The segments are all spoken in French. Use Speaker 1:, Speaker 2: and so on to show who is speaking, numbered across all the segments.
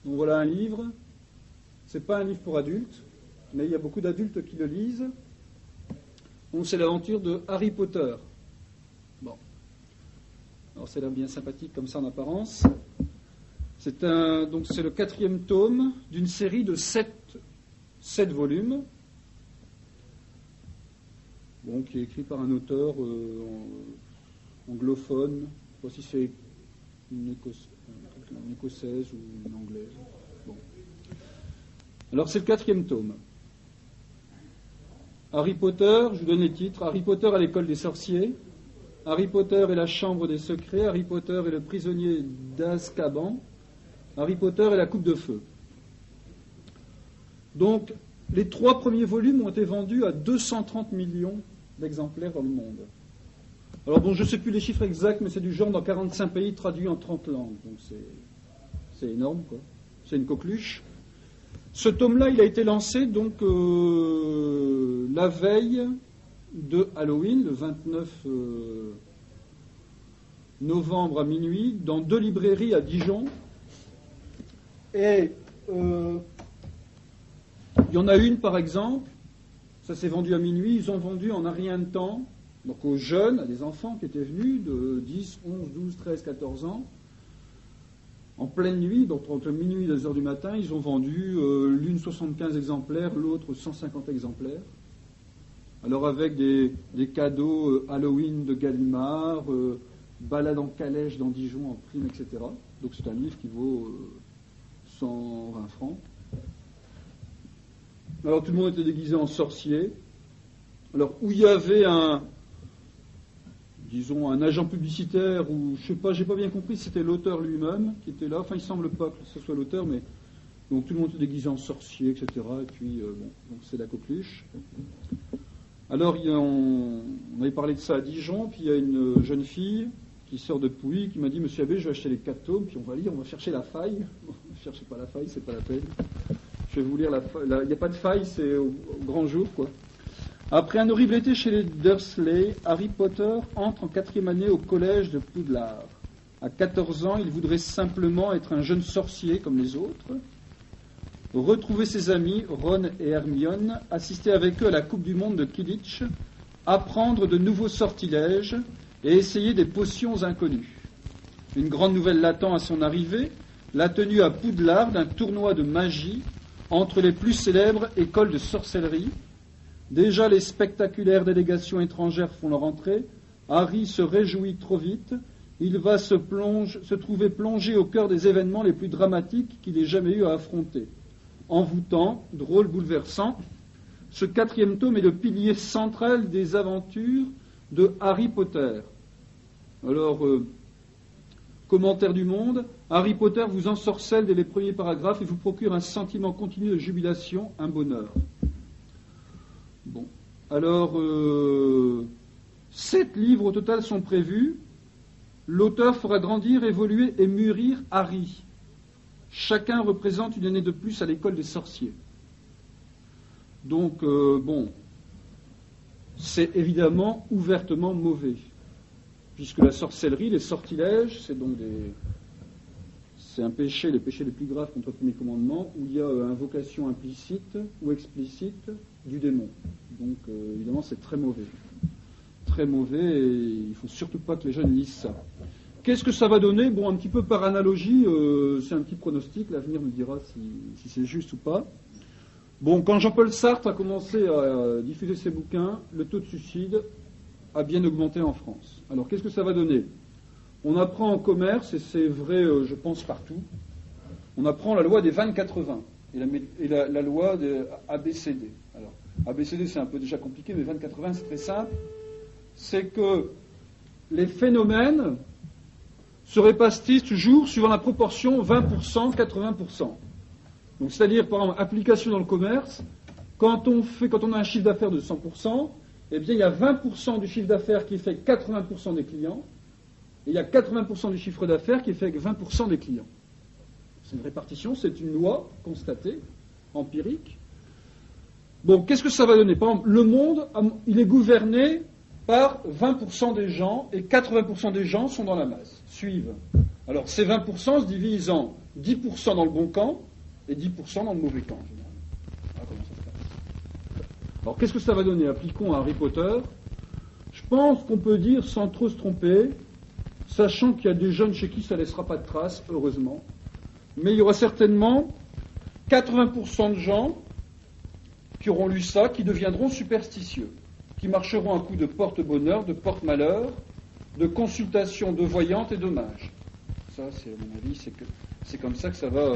Speaker 1: Donc voilà un livre. Ce n'est pas un livre pour adultes, mais il y a beaucoup d'adultes qui le lisent. Donc c'est l'aventure de Harry Potter. Bon. Alors c'est là bien sympathique comme ça en apparence. C'est le 4e tome d'une série de 7 volumes. Bon, qui est écrit par un auteur anglophone. Je ne sais pas si c'est une écossaise ou une anglaise. Bon. Alors c'est le 4e tome. Harry Potter, je vous donne les titres. Harry Potter à l'école des sorciers, Harry Potter et la chambre des secrets, Harry Potter et le prisonnier d'Azkaban, Harry Potter et la coupe de feu. Donc, les 3 premiers volumes ont été vendus à 230 millions d'exemplaires dans le monde. Alors bon, je ne sais plus les chiffres exacts, mais c'est du genre dans 45 pays traduits en 30 langues. Donc c'est énorme, quoi. C'est une coqueluche. Ce tome-là, il a été lancé donc la veille de Halloween, le 29 novembre à minuit, dans 2 librairies à Dijon. Et il y en a une, par exemple, ça s'est vendu à minuit, ils ont vendu en un rien de temps, donc aux jeunes, à des enfants qui étaient venus de 10, 11, 12, 13, 14 ans, en pleine nuit, donc entre minuit et 2 heures du matin, ils ont vendu l'une 75 exemplaires, l'autre 150 exemplaires. Alors avec des cadeaux Halloween de Gallimard, balade en calèche dans Dijon en prime, etc. Donc c'est un livre qui vaut 120 francs. Alors tout le monde était déguisé en sorcier. Alors où il y avait un agent publicitaire, ou je sais pas, j'ai pas bien compris si c'était l'auteur lui-même qui était là. Enfin, il semble pas que ce soit l'auteur, mais donc tout le monde était déguisé en sorcier, etc. Et puis donc c'est la coqueluche. Alors on avait parlé de ça à Dijon, puis il y a une jeune fille qui sort de Pouilly qui m'a dit: Monsieur Abbé, je vais acheter les 4 tomes, puis on va lire, on va chercher la faille. Bon, ne cherchez pas la faille, c'est pas la peine. Je vais vous lire la faille. Il n'y a pas de faille, c'est au grand jour, quoi. Après un horrible été chez les Dursley, Harry Potter entre en 4e année au collège de Poudlard. À 14 ans, il voudrait simplement être un jeune sorcier comme les autres, retrouver ses amis, Ron et Hermione, assister avec eux à la Coupe du Monde de Quidditch, apprendre de nouveaux sortilèges et essayer des potions inconnues. Une grande nouvelle l'attend à son arrivée, la tenue à Poudlard d'un tournoi de magie entre les plus célèbres écoles de sorcellerie. Déjà les spectaculaires délégations étrangères font leur entrée. Harry se réjouit trop vite. Il va se trouver plongé au cœur des événements les plus dramatiques qu'il ait jamais eu à affronter. Envoûtant, drôle, bouleversant, ce 4e tome est le pilier central des aventures de Harry Potter. Alors, commentaire du Monde, Harry Potter vous ensorcelle dès les premiers paragraphes et vous procure un sentiment continu de jubilation, un bonheur. Bon, alors, 7 livres au total sont prévus. L'auteur fera grandir, évoluer et mûrir Harry. Chacun représente une année de plus à l'école des sorciers. Donc, c'est évidemment ouvertement mauvais, puisque la sorcellerie, les sortilèges, c'est un péché, les péchés les plus graves contre le premier commandement, où il y a invocation implicite ou explicite du démon. Donc, évidemment, c'est très mauvais. Très mauvais, et il ne faut surtout pas que les jeunes lisent ça. Qu'est-ce que ça va donner? Bon, un petit peu par analogie, c'est un petit pronostic, l'avenir me dira si c'est juste ou pas. Bon, quand Jean-Paul Sartre a commencé à diffuser ses bouquins, le taux de suicide a bien augmenté en France. Alors, qu'est-ce que ça va donner? On apprend en commerce, et c'est vrai, je pense, partout, on apprend la loi des 20-80 et la loi de ABCD. Alors, ABCD, c'est un peu déjà compliqué, mais 20-80, c'est très simple. C'est que les phénomènes se répartissent toujours suivant la proportion 20%, 80%. Donc, c'est-à-dire, par exemple, application dans le commerce, quand on a un chiffre d'affaires de 100%, eh bien, il y a 20% du chiffre d'affaires qui fait 80% des clients, et il y a 80% du chiffre d'affaires qui fait 20% des clients. C'est une répartition, c'est une loi constatée, empirique. Bon, qu'est-ce que ça va donner? Par exemple, le monde, il est gouverné par 20% des gens, et 80% des gens sont dans la masse, suivent. Alors, ces 20% se divisent en 10% dans le bon camp et 10% dans le mauvais camp, généralement. Voilà comment ça se passe. Alors, qu'est-ce que ça va donner? Appliquons à Harry Potter. Je pense qu'on peut dire, sans trop se tromper, sachant qu'il y a des jeunes chez qui ça ne laissera pas de traces, heureusement, mais il y aura certainement 80% de gens qui auront lu ça, qui deviendront superstitieux, qui marcheront un coup de porte-bonheur, de porte-malheur, de consultation de voyantes et de mages. Ça, c'est, à mon avis, c'est comme ça que ça va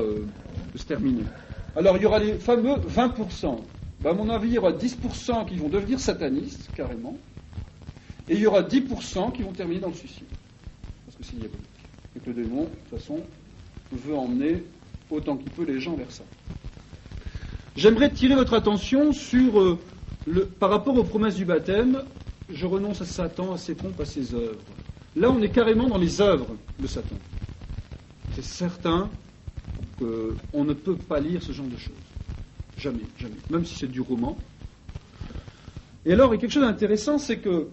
Speaker 1: se terminer. Alors, il y aura les fameux 20%. Ben, à mon avis, il y aura 10% qui vont devenir satanistes, carrément, et il y aura 10% qui vont terminer dans le suicide. Parce que c'est diabolique. Et que le démon, de toute façon, veut emmener autant qu'il peut les gens vers ça. J'aimerais tirer votre attention sur, par rapport aux promesses du baptême, je renonce à Satan, à ses pompes, à ses œuvres. Là, on est carrément dans les œuvres de Satan. C'est certain qu'on ne peut pas lire ce genre de choses. Jamais, jamais. Même si c'est du roman. Et alors, il y a quelque chose d'intéressant, c'est que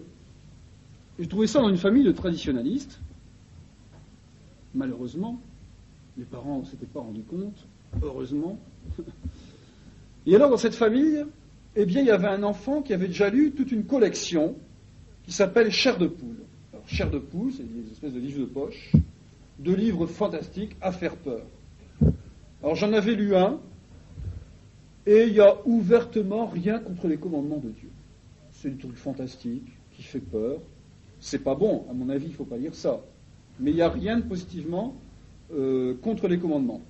Speaker 1: j'ai trouvé ça dans une famille de traditionalistes. Malheureusement, les parents ne s'étaient pas rendus compte. Heureusement. Et alors, dans cette famille, eh bien, il y avait un enfant qui avait déjà lu toute une collection qui s'appelle Chair de poule. Alors, Chair de poule, c'est des espèces de livres de poche, de livres fantastiques à faire peur. Alors, j'en avais lu un, et il n'y a ouvertement rien contre les commandements de Dieu. C'est du truc fantastique, qui fait peur. C'est pas bon, à mon avis, il ne faut pas lire ça. Mais il n'y a rien de positivement contre les commandements.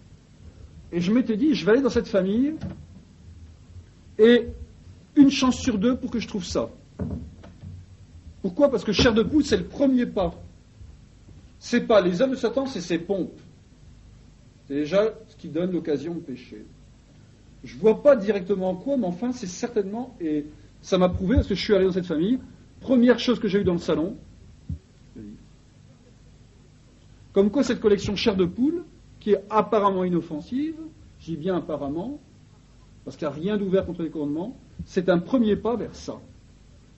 Speaker 1: Et je m'étais dit, je vais aller dans cette famille, et une chance sur deux pour que je trouve ça. Pourquoi? Parce que Chair de poule, c'est le premier pas. C'est pas les œuvres de Satan, c'est ses pompes. C'est déjà ce qui donne l'occasion de pécher. Je ne vois pas directement quoi, mais enfin, c'est certainement, et ça m'a prouvé, parce que je suis allé dans cette famille, première chose que j'ai eue dans le salon, comme quoi cette collection Chair de poule, qui est apparemment inoffensive, je dis bien apparemment, parce qu'il n'y a rien d'ouvert contre les commandements, c'est un premier pas vers ça.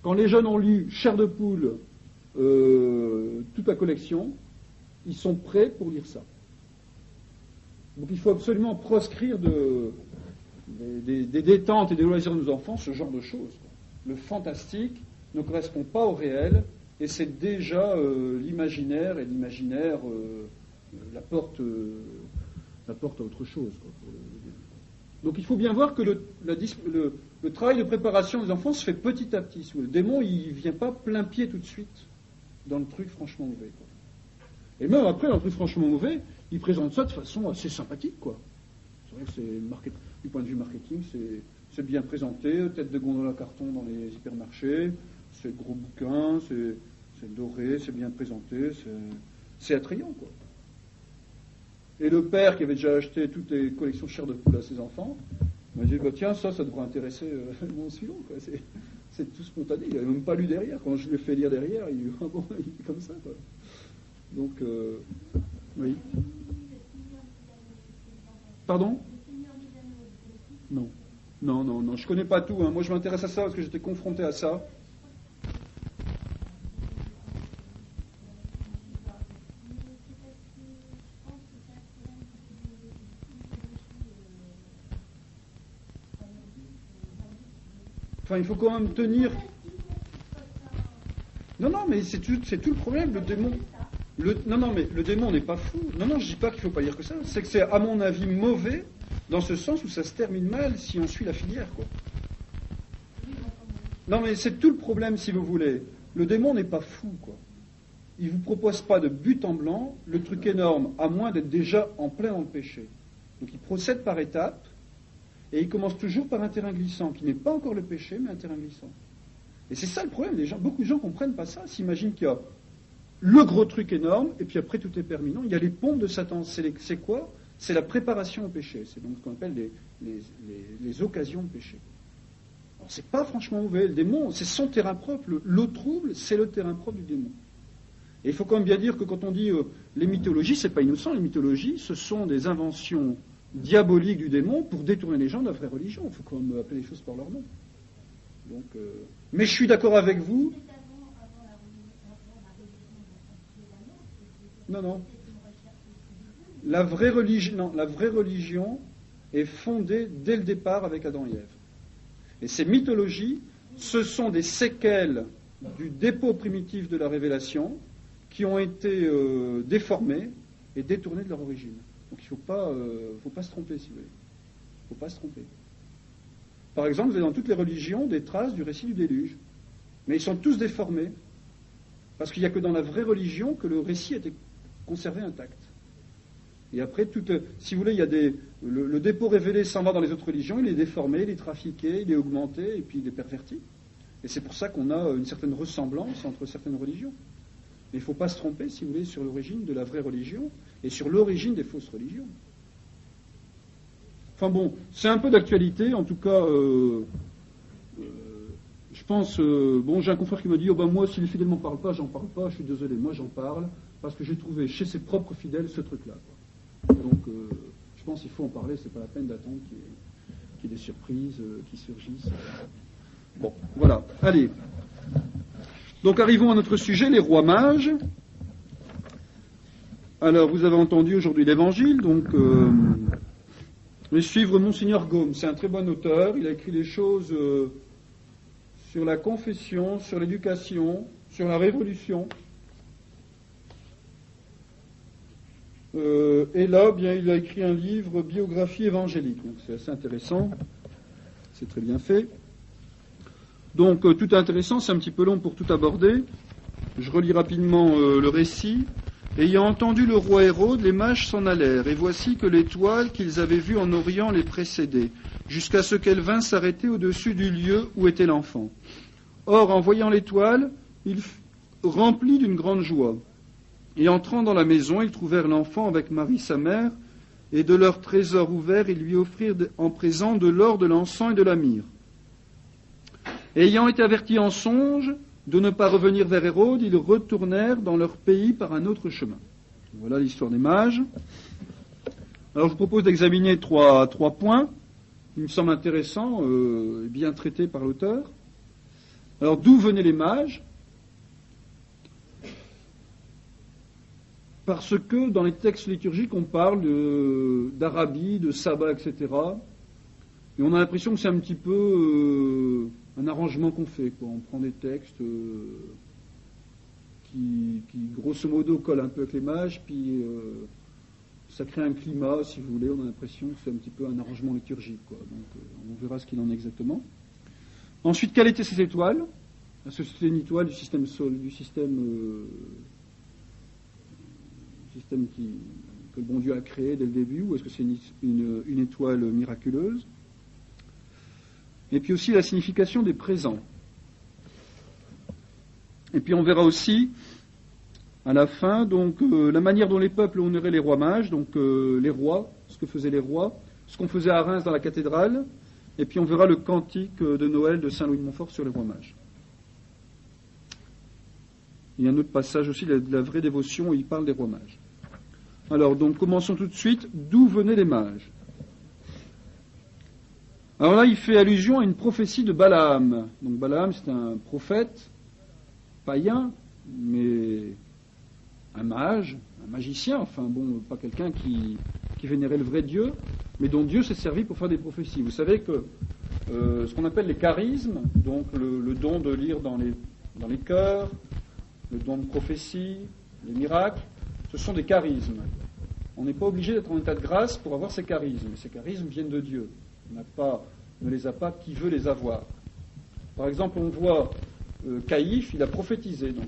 Speaker 1: Quand les jeunes ont lu Chair de poule, toute la collection, ils sont prêts pour lire ça. Donc il faut absolument proscrire des détentes et des loisirs de nos enfants, ce genre de choses. Le fantastique ne correspond pas au réel, et c'est déjà l'imaginaire, et l'imaginaire la porte à autre chose. Donc il faut bien voir que le travail de préparation des enfants se fait petit à petit. Le démon, il ne vient pas plein pied tout de suite dans le truc franchement mauvais. Et même après, dans le truc franchement mauvais, il présente ça de façon assez sympathique. C'est vrai que du point de vue marketing, c'est bien présenté, tête de gondole à carton dans les hypermarchés, c'est gros bouquin, c'est doré, c'est bien présenté, c'est attrayant, quoi. Et le père qui avait déjà acheté toutes les collections Chair de poule à ses enfants m'a dit, tiens, ça devrait intéresser mon suivant, quoi. C'est tout spontané, il n'avait même pas lu derrière. Quand je lui ai fait lire derrière, il dit, bon, il est comme ça, quoi. Donc, oui. Pardon? Non. Non, je connais pas tout, hein. Moi, je m'intéresse à ça parce que j'étais confronté à ça. Enfin, il faut quand même tenir. Non, mais c'est tout le problème, le démon. Mais le démon n'est pas fou. Non, je dis pas qu'il ne faut pas dire que ça. C'est que c'est, à mon avis, mauvais, dans ce sens où ça se termine mal si on suit la filière, quoi. Non, mais c'est tout le problème, si vous voulez. Le démon n'est pas fou, quoi. Il ne vous propose pas de but en blanc, le truc énorme, à moins d'être déjà en plein dans le péché. Donc il procède par étapes, et il commence toujours par un terrain glissant, qui n'est pas encore le péché, mais un terrain glissant. Et c'est ça le problème, beaucoup de gens ne comprennent pas ça, s'imaginent qu'il y a le gros truc énorme, et puis après tout est permis. Non, il y a les pompes de Satan. C'est quoi? C'est la préparation au péché. C'est donc ce qu'on appelle les occasions de péché. Alors c'est pas franchement mauvais. Le démon, c'est son terrain propre. L'eau trouble, c'est le terrain propre du démon. Et il faut quand même bien dire que quand on dit les mythologies, c'est pas innocent. Les mythologies, ce sont des inventions diaboliques du démon pour détourner les gens de la vraie religion. Il faut quand même appeler les choses par leur nom. Donc, mais je suis d'accord avec vous. Non. la vraie religion est fondée dès le départ avec Adam et Ève. Et ces mythologies, ce sont des séquelles du dépôt primitif de la révélation qui ont été déformées et détournées de leur origine. Donc il ne faut pas se tromper, si vous voulez. Il ne faut pas se tromper. Par exemple, vous avez dans toutes les religions des traces du récit du déluge. Mais ils sont tous déformés. Parce qu'il n'y a que dans la vraie religion que le récit a été conservé intact. Et après, si vous voulez, il y a le dépôt révélé s'en va dans les autres religions, il est déformé, il est trafiqué, il est augmenté, et puis il est perverti. Et c'est pour ça qu'on a une certaine ressemblance entre certaines religions. Mais il ne faut pas se tromper, si vous voulez, sur l'origine de la vraie religion et sur l'origine des fausses religions. Enfin bon, c'est un peu d'actualité, en tout cas, je pense, j'ai un confrère qui m'a dit, moi, si les fidèles ne m'en parlent pas, j'en parle pas, je suis désolé, moi j'en parle, parce que j'ai trouvé chez ses propres fidèles ce truc-là. Donc, je pense qu'il faut en parler, c'est pas la peine d'attendre qu'il y ait des surprises qui surgissent. Bon, voilà, allez. Donc, arrivons à notre sujet, les rois mages. Alors, vous avez entendu aujourd'hui l'Évangile, donc, je vais suivre Monseigneur Gaume, c'est un très bon auteur, il a écrit des choses sur la confession, sur l'éducation, sur la révolution. Et là, bien, il a écrit un livre, Biographie évangélique. Donc c'est assez intéressant. C'est très bien fait. Donc tout est intéressant, c'est un petit peu long pour tout aborder. Je relis rapidement le récit. Ayant entendu le roi Hérode, les mages s'en allèrent, et voici que l'étoile qu'ils avaient vue en Orient les précédait, jusqu'à ce qu'elle vînt s'arrêter au-dessus du lieu où était l'enfant. Or, en voyant l'étoile, ils furent remplis d'une grande joie. Et entrant dans la maison, ils trouvèrent l'enfant avec Marie sa mère, et de leur trésor ouvert, ils lui offrirent en présent de l'or, de l'encens et de la myrrhe. Ayant été avertis en songe de ne pas revenir vers Hérode, ils retournèrent dans leur pays par un autre chemin. Voilà l'histoire des mages. Alors je vous propose d'examiner trois points qui me semblent intéressants et bien traités par l'auteur. Alors d'où venaient les mages ? Parce que dans les textes liturgiques, on parle d'Arabie, de sabbat, etc. Et on a l'impression que c'est un petit peu un arrangement qu'on fait, quoi. On prend des textes qui, grosso modo, collent un peu avec les mages, puis ça crée un climat, si vous voulez. On a l'impression que c'est un petit peu un arrangement liturgique, quoi. Donc on verra ce qu'il en est exactement. Ensuite, quelle était cette étoile ? Est-ce que c'était une étoile du système que le bon Dieu a créé dès le début, ou est-ce que c'est une étoile miraculeuse ? Et puis aussi la signification des présents. Et puis on verra aussi, à la fin, donc la manière dont les peuples honoraient les rois mages, donc les rois, ce que faisaient les rois, ce qu'on faisait à Reims dans la cathédrale, et puis on verra le cantique de Noël de Saint-Louis de Montfort sur les rois mages. Il y a un autre passage aussi de la vraie dévotion où il parle des rois mages. Alors, donc, commençons tout de suite. D'où venaient les mages ? Alors là, il fait allusion à une prophétie de Balaam. Donc, Balaam, c'est un prophète païen, mais un mage, un magicien, enfin bon, pas quelqu'un qui vénérait le vrai Dieu, mais dont Dieu s'est servi pour faire des prophéties. Vous savez que ce qu'on appelle les charismes, donc le don de lire dans les cœurs, le don de prophétie, les miracles, ce sont des charismes. On n'est pas obligé d'être en état de grâce pour avoir ces charismes. Ces charismes viennent de Dieu. Ne les a pas qui veut les avoir. Par exemple, on voit Caïphe, il a prophétisé. Donc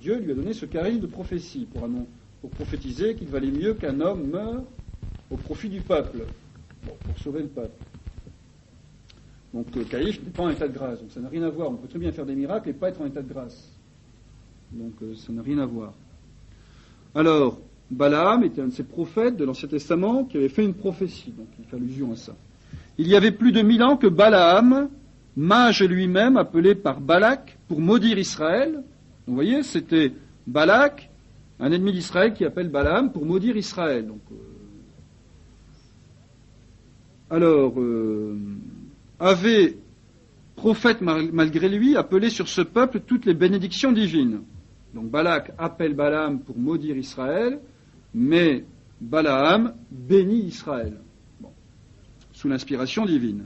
Speaker 1: Dieu lui a donné ce charisme de prophétie pour prophétiser qu'il valait mieux qu'un homme meure au profit du peuple, pour sauver le peuple. Donc Caïphe n'est pas en état de grâce. Donc ça n'a rien à voir. On peut très bien faire des miracles et pas être en état de grâce. Donc ça n'a rien à voir. Alors, Balaam était un de ces prophètes de l'Ancien Testament qui avait fait une prophétie, donc il fait allusion à ça. Il y avait plus de 1000 ans que Balaam, mage lui-même, appelé par Balak, pour maudire Israël. Donc, vous voyez, c'était Balak, un ennemi d'Israël, qui appelle Balaam pour maudire Israël. Donc, avait, prophète malgré lui, appelé sur ce peuple toutes les bénédictions divines. Donc Balak appelle Balaam pour maudire Israël, mais Balaam bénit Israël, sous l'inspiration divine.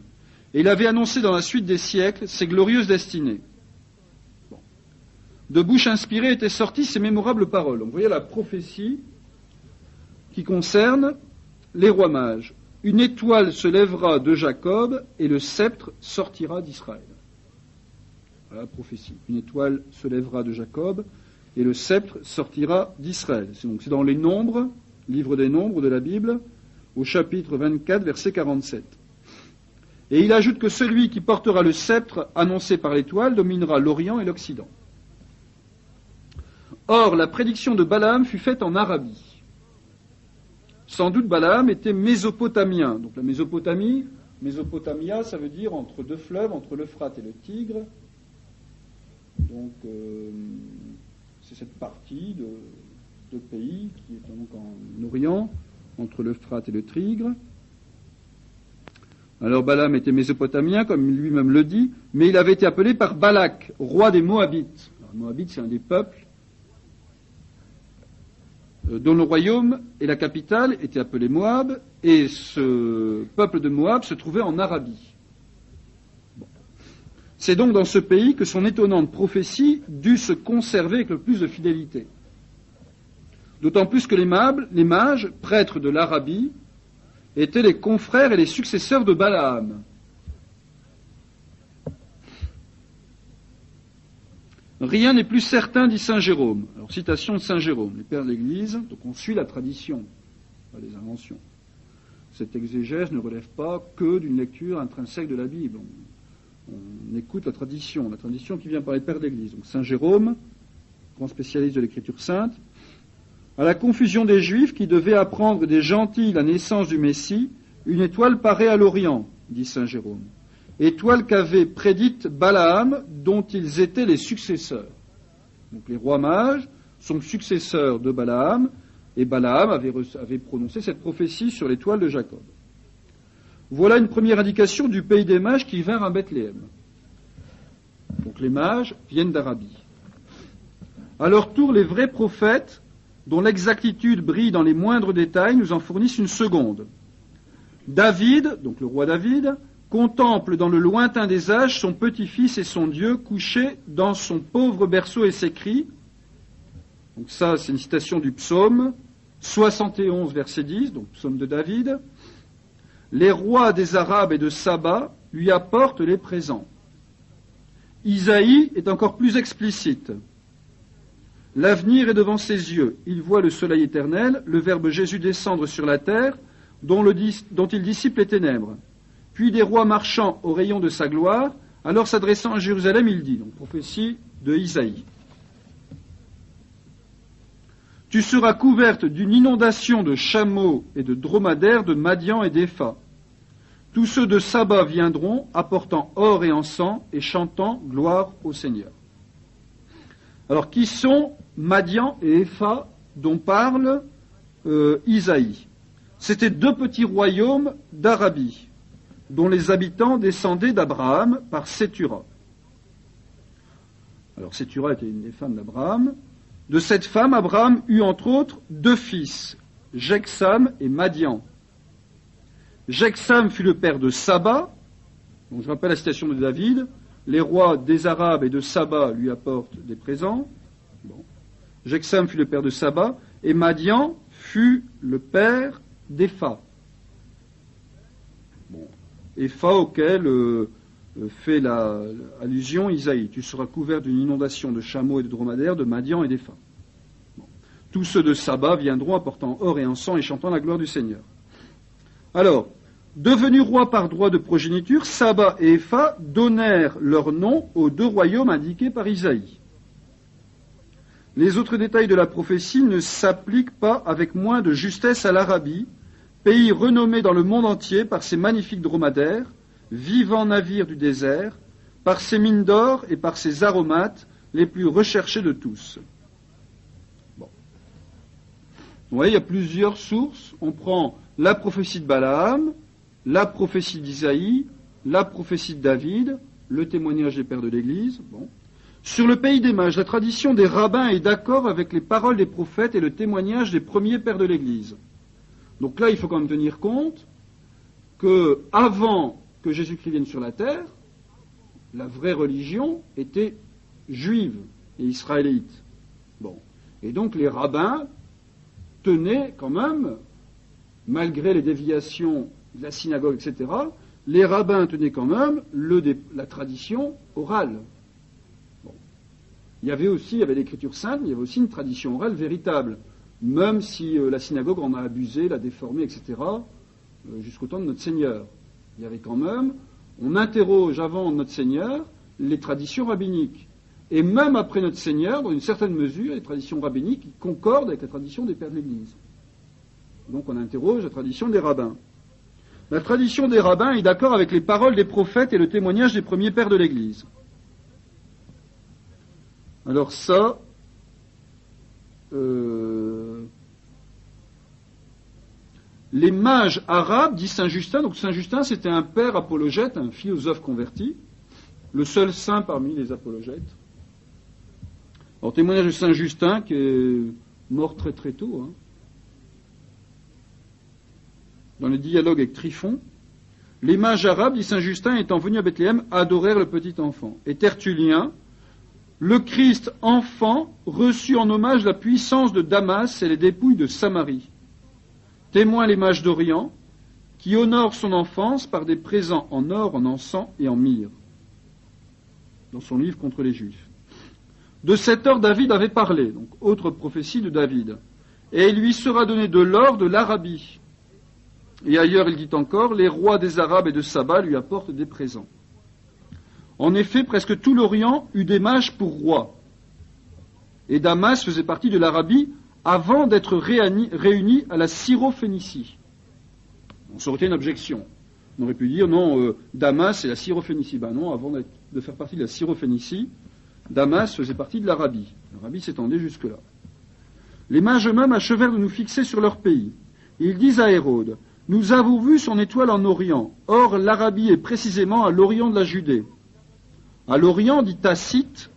Speaker 1: Et il avait annoncé dans la suite des siècles ses glorieuses destinées. De bouche inspirée étaient sorties ces mémorables paroles. Donc, vous voyez la prophétie qui concerne les rois mages. Une étoile se lèvera de Jacob et le sceptre sortira d'Israël. Voilà la prophétie. Une étoile se lèvera de Jacob et le sceptre sortira d'Israël. C'est dans les Nombres, livre des Nombres de la Bible, au chapitre 24, verset 47. Et il ajoute que celui qui portera le sceptre annoncé par l'étoile dominera l'Orient et l'Occident. Or, la prédiction de Balaam fut faite en Arabie. Sans doute Balaam était mésopotamien. Donc la Mésopotamie, Mésopotamia, ça veut dire entre deux fleuves, entre l'Euphrate et le Tigre. Donc c'est cette partie de pays qui est donc en Orient, entre l'Euphrate et le Tigre. Alors Balaam était mésopotamien, comme lui-même le dit, mais il avait été appelé par Balak, roi des Moabites. Alors, Moabites, c'est un des peuples dont le royaume et la capitale étaient appelés Moab, et ce peuple de Moab se trouvait en Arabie. C'est donc dans ce pays que son étonnante prophétie dut se conserver avec le plus de fidélité. D'autant plus que les mages, prêtres de l'Arabie, étaient les confrères et les successeurs de Balaam. Rien n'est plus certain, dit saint Jérôme. Alors, citation de saint Jérôme, les pères de l'Église, donc on suit la tradition, pas les inventions. Cette exégèse ne relève pas que d'une lecture intrinsèque de la Bible. On écoute la tradition qui vient par les pères de l'Église. Donc saint Jérôme, grand spécialiste de l'écriture sainte, à la confusion des Juifs qui devaient apprendre des gentils la naissance du Messie, une étoile paraît à l'Orient, dit saint Jérôme. Étoile qu'avait prédite Balaam, dont ils étaient les successeurs. Donc les rois mages sont successeurs de Balaam, et Balaam avait prononcé cette prophétie sur l'étoile de Jacob. Voilà une première indication du pays des mages qui vinrent à Bethléem. Donc les mages viennent d'Arabie. À leur tour, les vrais prophètes, dont l'exactitude brille dans les moindres détails, nous en fournissent une seconde. David, donc le roi David, contemple dans le lointain des âges son petit-fils et son Dieu couché dans son pauvre berceau et s'écrie, donc ça c'est une citation du psaume 71 verset 10, donc psaume de David, les rois des Arabes et de Saba lui apportent les présents. Isaïe est encore plus explicite. L'avenir est devant ses yeux, il voit le soleil éternel, le Verbe Jésus descendre sur la terre, dont il dissipe les ténèbres. Puis des rois marchant au rayon de sa gloire, alors s'adressant à Jérusalem, il dit, donc prophétie de Isaïe. Tu seras couverte d'une inondation de chameaux et de dromadaires, de Madian et d'Épha. Tous ceux de Saba viendront, apportant or et encens et chantant gloire au Seigneur. Alors, qui sont Madian et Épha dont parle Isaïe? C'étaient deux petits royaumes d'Arabie, dont les habitants descendaient d'Abraham par Sétura. Alors Sétura était une des femmes d'Abraham. De cette femme, Abraham eut entre autres deux fils, Jeksam et Madian. Jeksam fut le père de Saba, donc je rappelle la citation de David, les rois des Arabes et de Saba lui apportent des présents. Bon. Jeksam fut le père de Saba, et Madian fut le père d'Épha. Bon. Épha auquel fait allusion Isaïe. Tu seras couvert d'une inondation de chameaux et de dromadaires, de Madian et d'Épha. Bon. Tous ceux de Saba viendront apportant or et encens et chantant la gloire du Seigneur. Alors, devenus rois par droit de progéniture, Saba et Épha donnèrent leur nom aux deux royaumes indiqués par Isaïe. Les autres détails de la prophétie ne s'appliquent pas avec moins de justesse à l'Arabie, pays renommé dans le monde entier par ses magnifiques dromadaires, vivants navires du désert, par ses mines d'or et par ses aromates les plus recherchés de tous. Bon. Vous voyez, il y a plusieurs sources. On prend la prophétie de Balaam, la prophétie d'Isaïe, la prophétie de David, le témoignage des pères de l'Église. Bon. Sur le pays des mages, la tradition des rabbins est d'accord avec les paroles des prophètes et le témoignage des premiers pères de l'Église. Donc là, il faut quand même tenir compte que avant que Jésus-Christ vienne sur la terre, la vraie religion était juive et israélite. Bon. Et donc les rabbins tenaient quand même, malgré les déviations de la synagogue, etc., les rabbins tenaient quand même la tradition orale. Bon. Il y avait l'écriture sainte, mais il y avait aussi une tradition orale véritable, même si la synagogue en a abusé, l'a déformée, etc., jusqu'au temps de notre Seigneur. Il y avait quand même, on interroge avant notre Seigneur les traditions rabbiniques. Et même après notre Seigneur, dans une certaine mesure, les traditions rabbiniques concordent avec la tradition des pères de l'Église. Donc on interroge la tradition des rabbins. La tradition des rabbins est d'accord avec les paroles des prophètes et le témoignage des premiers pères de l'Église. Alors ça, les mages arabes, dit Saint Justin, donc Saint Justin c'était un père apologète, un philosophe converti, le seul saint parmi les apologètes. Alors témoignage de Saint Justin qui est mort très très tôt, hein. Dans le dialogue avec Tryphon, les mages arabes, dit Saint Justin, étant venus à Bethléem, adorèrent le petit enfant. Et Tertullien, le Christ enfant reçut en hommage la puissance de Damas et les dépouilles de Samarie. Témoin les mages d'Orient, qui honorent son enfance par des présents en or, en encens et en myrrhe, dans son livre contre les Juifs. De cet or David avait parlé, donc autre prophétie de David. Et il lui sera donné de l'or de l'Arabie. Et ailleurs, il dit encore, les rois des Arabes et de Saba lui apportent des présents. En effet, presque tout l'Orient eut des mages pour rois. Et Damas faisait partie de l'Arabie avant d'être réuni à la Syrophénicie. Ça aurait été une objection. On aurait pu dire, non, Damas c'est la Syrophénicie. Ben non, avant de faire partie de la Syrophénicie, Damas faisait partie de l'Arabie. L'Arabie s'étendait jusque-là. Les mages eux-mêmes achevèrent de nous fixer sur leur pays. Ils disent à Hérode, nous avons vu son étoile en Orient. Or, l'Arabie est précisément à l'Orient de la Judée. À l'Orient, dit Tacite,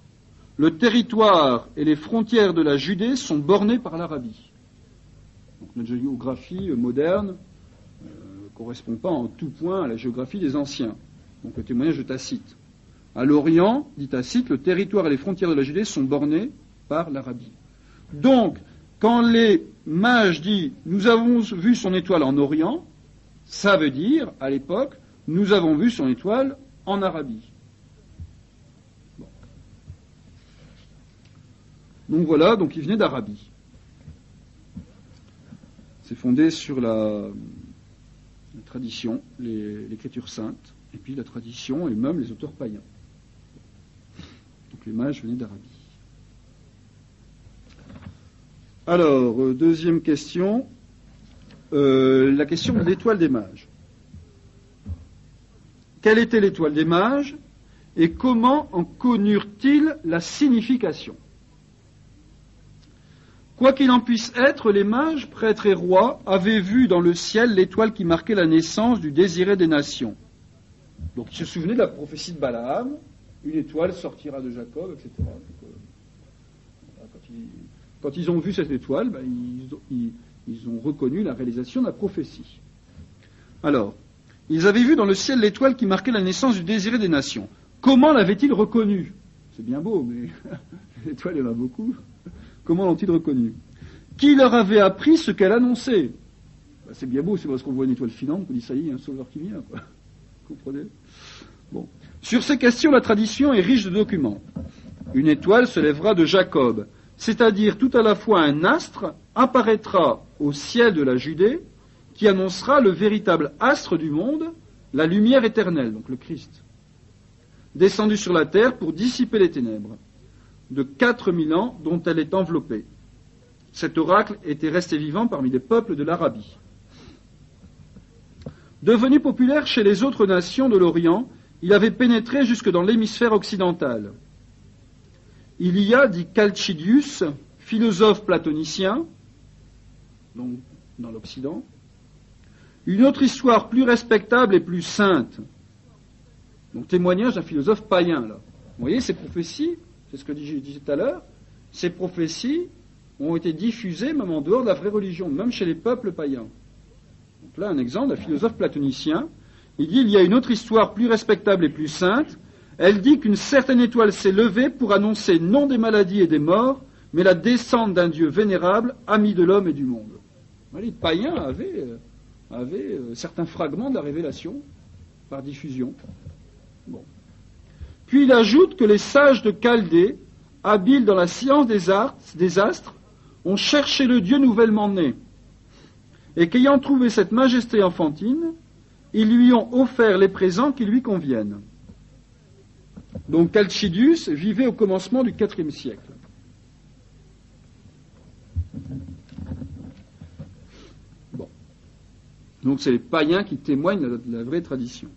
Speaker 1: le territoire et les frontières de la Judée sont bornés par l'Arabie. Donc, notre géographie moderne ne correspond pas en tout point à la géographie des anciens. Donc, le témoignage de Tacite. À l'Orient, dit Tacite, le territoire et les frontières de la Judée sont bornés par l'Arabie. Donc, quand les mages disent « nous avons vu son étoile en Orient », ça veut dire, à l'époque, « nous avons vu son étoile en Arabie ». Bon. Donc voilà, donc il venait d'Arabie. C'est fondé sur la tradition, l'écriture sainte, et puis la tradition et même les auteurs païens. Donc les mages venaient d'Arabie. Alors, deuxième question, la question de l'étoile des mages. Quelle était l'étoile des mages et comment en connurent-ils la signification? Quoi qu'il en puisse être, les mages, prêtres et rois avaient vu dans le ciel l'étoile qui marquait la naissance du désiré des nations. Donc ils se souvenaient de la prophétie de Balaam, une étoile sortira de Jacob, etc. Donc, quand ils ont vu cette étoile, ils ont reconnu la réalisation de la prophétie. Alors, ils avaient vu dans le ciel l'étoile qui marquait la naissance du désiré des nations. Comment l'avaient-ils reconnue? C'est bien beau, mais l'étoile, il y en a beaucoup. Comment l'ont-ils reconnue? Qui leur avait appris ce qu'elle annonçait? C'est bien beau, c'est parce qu'on voit une étoile filante qu'on dit ça y est, il y a un sauveur qui vient. Quoi. Vous comprenez? Bon. Sur ces questions, la tradition est riche de documents. Une étoile se lèvera de Jacob, c'est-à-dire tout à la fois un astre apparaîtra au ciel de la Judée qui annoncera le véritable astre du monde, la lumière éternelle, donc le Christ, descendu sur la terre pour dissiper les ténèbres, de 4000 ans dont elle est enveloppée. Cet oracle était resté vivant parmi les peuples de l'Arabie. Devenu populaire chez les autres nations de l'Orient, il avait pénétré jusque dans l'hémisphère occidental. Il y a, dit Calcidius, philosophe platonicien, donc dans l'Occident, une autre histoire plus respectable et plus sainte. Donc témoignage d'un philosophe païen, là. Vous voyez, ces prophéties, c'est ce que je disais tout à l'heure, ces prophéties ont été diffusées même en dehors de la vraie religion, même chez les peuples païens. Donc là, un exemple d'un philosophe platonicien. Il dit, il y a une autre histoire plus respectable et plus sainte. Elle dit qu'une certaine étoile s'est levée pour annoncer non des maladies et des morts, mais la descente d'un Dieu vénérable, ami de l'homme et du monde. Les païens avaient certains fragments de la révélation par diffusion. Bon. Puis il ajoute que les sages de Chaldée, habiles dans la science des astres, ont cherché le Dieu nouvellement né, et qu'ayant trouvé cette majesté enfantine, ils lui ont offert les présents qui lui conviennent. Donc Chalcidius vivait au commencement du IVe siècle. Bon. Donc c'est les païens qui témoignent de la vraie tradition.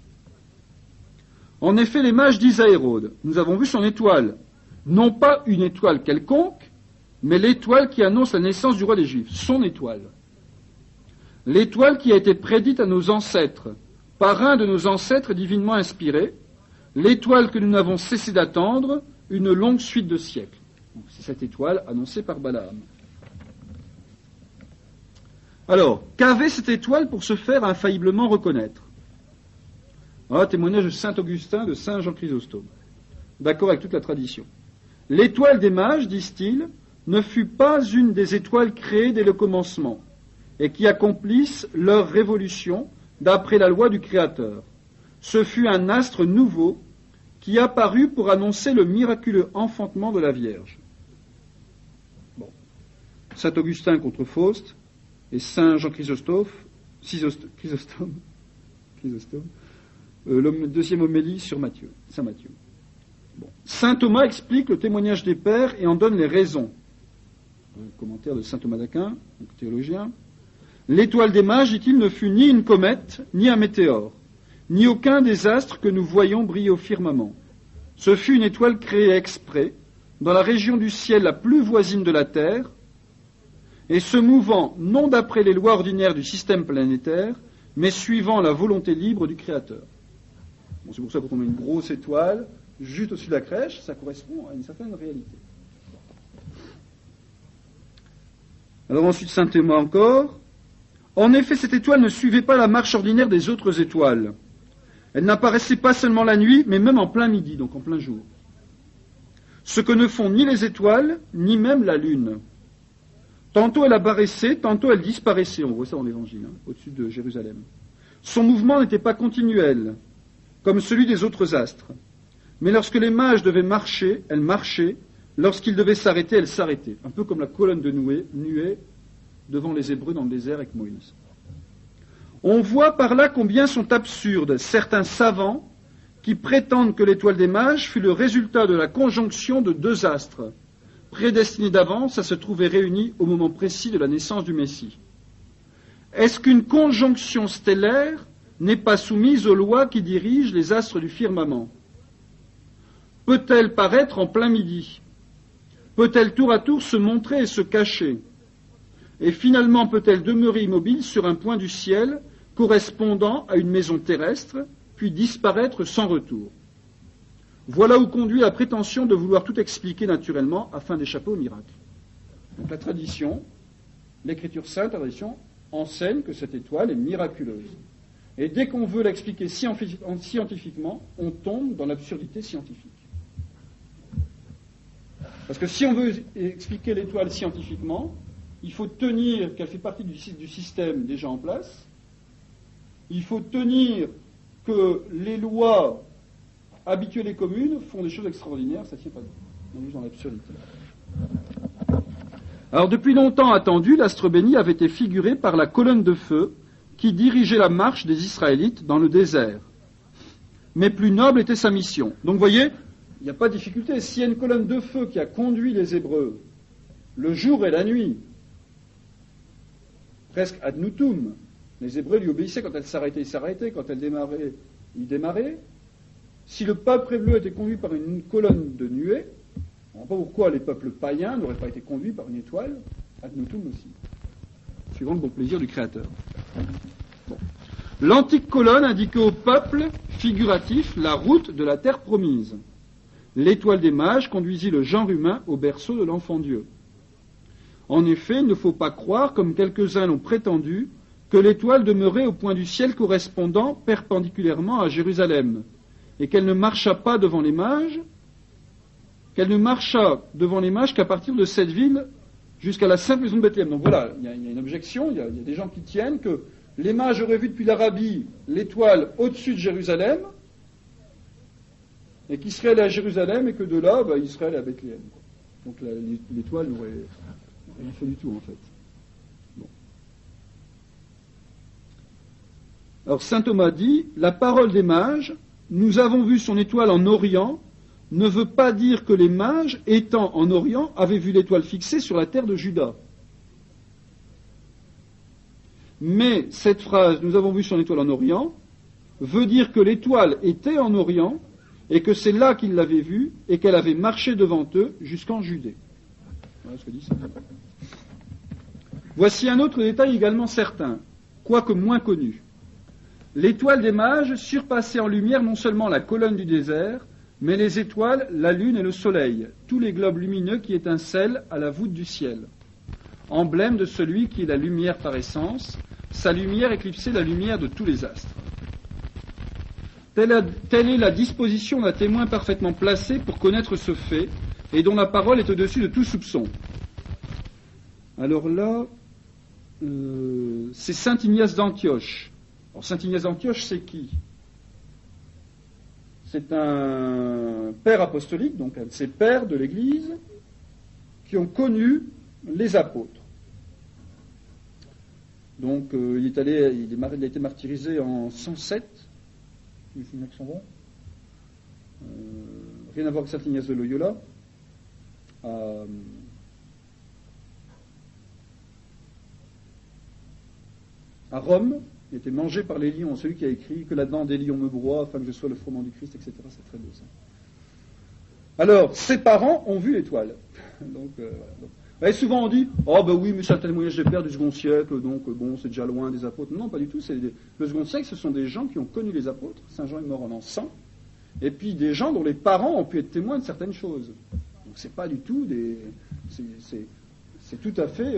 Speaker 1: En effet, les mages disent à Hérode, nous avons vu son étoile, non pas une étoile quelconque, mais l'étoile qui annonce la naissance du roi des Juifs, son étoile. L'étoile qui a été prédite à nos ancêtres, par un de nos ancêtres divinement inspirés, l'étoile que nous n'avons cessé d'attendre une longue suite de siècles. C'est cette étoile annoncée par Balaam. Alors, qu'avait cette étoile pour se faire infailliblement reconnaître? Témoignage de saint Augustin, de saint Jean Chrysostome. D'accord avec toute la tradition. L'étoile des mages, disent-ils, ne fut pas une des étoiles créées dès le commencement, et qui accomplissent leur révolution d'après la loi du Créateur. Ce fut un astre nouveau qui apparut pour annoncer le miraculeux enfantement de la Vierge. Bon. Saint Augustin contre Faust et saint Jean Chrysostome, le deuxième homélie sur Matthieu, saint Matthieu. Bon. Saint Thomas explique le témoignage des pères et en donne les raisons. Le commentaire de saint Thomas d'Aquin, théologien. L'étoile des mages, dit-il, ne fut ni une comète, ni un météore, ni aucun des astres que nous voyons briller au firmament. Ce fut une étoile créée exprès, dans la région du ciel la plus voisine de la Terre, et se mouvant non d'après les lois ordinaires du système planétaire, mais suivant la volonté libre du Créateur. Bon, c'est pour ça que quand on met une grosse étoile juste au-dessus de la crèche, ça correspond à une certaine réalité. Alors ensuite, saint Thomas encore. En effet, cette étoile ne suivait pas la marche ordinaire des autres étoiles. Elle n'apparaissait pas seulement la nuit, mais même en plein midi, donc en plein jour. Ce que ne font ni les étoiles, ni même la lune. Tantôt elle apparaissait, tantôt elle disparaissait. On voit ça dans l'Évangile, au-dessus de Jérusalem. Son mouvement n'était pas continuel, comme celui des autres astres. Mais lorsque les mages devaient marcher, elle marchait. Lorsqu'ils devaient s'arrêter, elle s'arrêtait. Un peu comme la colonne de nuée devant les Hébreux dans le désert avec Moïse. On voit par là combien sont absurdes certains savants qui prétendent que l'étoile des mages fut le résultat de la conjonction de deux astres, prédestinés d'avance à se trouver réunis au moment précis de la naissance du Messie. Est-ce qu'une conjonction stellaire n'est pas soumise aux lois qui dirigent les astres du firmament? Peut-elle paraître en plein midi? Peut-elle tour à tour se montrer et se cacher? Et finalement peut-elle demeurer immobile sur un point du ciel correspondant à une maison terrestre, puis disparaître sans retour? Voilà où conduit la prétention de vouloir tout expliquer naturellement afin d'échapper au miracle. Donc la tradition, l'écriture sainte, la tradition, enseigne que cette étoile est miraculeuse. Et dès qu'on veut l'expliquer scientifiquement, on tombe dans l'absurdité scientifique. Parce que si on veut expliquer l'étoile scientifiquement, il faut tenir qu'elle fait partie du système déjà en place. Il faut tenir que les lois habituelles et communes font des choses extraordinaires. Ça ne tient pas debout. On est dans l'absurdité. Alors depuis longtemps attendu, l'astre béni avait été figuré par la colonne de feu qui dirigeait la marche des Israélites dans le désert. Mais plus noble était sa mission. Donc vous voyez, il n'y a pas de difficulté. S'il y a une colonne de feu qui a conduit les Hébreux le jour et la nuit, presque ad nutum. Les Hébreux lui obéissaient. Quand elle s'arrêtait, il s'arrêtait. Quand elle démarrait, il démarrait. Si le peuple hébreu était conduit par une colonne de nuée, on ne voit pas pourquoi les peuples païens n'auraient pas été conduits par une étoile, ad nutum aussi, suivant le bon plaisir du Créateur. Bon. L'antique colonne indiquait au peuple figuratif la route de la terre promise. L'étoile des mages conduisit le genre humain au berceau de l'enfant Dieu. En effet, il ne faut pas croire, comme quelques-uns l'ont prétendu, que l'étoile demeurait au point du ciel correspondant perpendiculairement à Jérusalem, et qu'elle ne marcha pas devant les mages, qu'à partir de cette ville jusqu'à la Sainte Maison de Bethléem. Donc voilà, il y a une objection, il y a des gens qui tiennent que les mages auraient vu depuis l'Arabie l'étoile au-dessus de Jérusalem, et qu'ils seraient allés à Jérusalem, et que de là, ils seraient allés à Bethléem. Donc l'étoile n'aurait rien fait du tout, en fait. Bon. Alors saint Thomas dit, la parole des mages, nous avons vu son étoile en Orient, ne veut pas dire que les mages, étant en Orient, avaient vu l'étoile fixée sur la terre de Juda. Mais cette phrase, nous avons vu son étoile en Orient, veut dire que l'étoile était en Orient, et que c'est là qu'ils l'avaient vue, et qu'elle avait marché devant eux jusqu'en Judée. Voilà ce que dit saint Thomas. Voici un autre détail également certain, quoique moins connu. L'étoile des mages surpassait en lumière non seulement la colonne du désert, mais les étoiles, la lune et le soleil, tous les globes lumineux qui étincellent à la voûte du ciel. Emblème de celui qui est la lumière par essence, sa lumière éclipsait la lumière de tous les astres. Telle est la disposition d'un témoin parfaitement placé pour connaître ce fait, et dont la parole est au-dessus de tout soupçon. Alors là, c'est saint Ignace d'Antioche. Alors saint Ignace d'Antioche, c'est qui ? C'est un père apostolique, donc un de ces pères de l'Église, qui ont connu les apôtres. Donc il a été martyrisé en 107. Je me souviens que son bon. Rien à voir avec saint Ignace de Loyola. À Rome, il a été mangé par les lions. Celui qui a écrit que la dent des lions me broie, afin que je sois le froment du Christ, etc. C'est très beau ça. Alors, ses parents ont vu l'étoile. Donc, voilà. Et souvent on dit, oh ben oui, mais c'est un témoignage des pères du second siècle, donc bon, c'est déjà loin des apôtres. Non, pas du tout. Le second siècle, ce sont des gens qui ont connu les apôtres. Saint Jean est mort en l'an 100. Et puis des gens dont les parents ont pu être témoins de certaines choses. Donc c'est pas du tout c'est tout à fait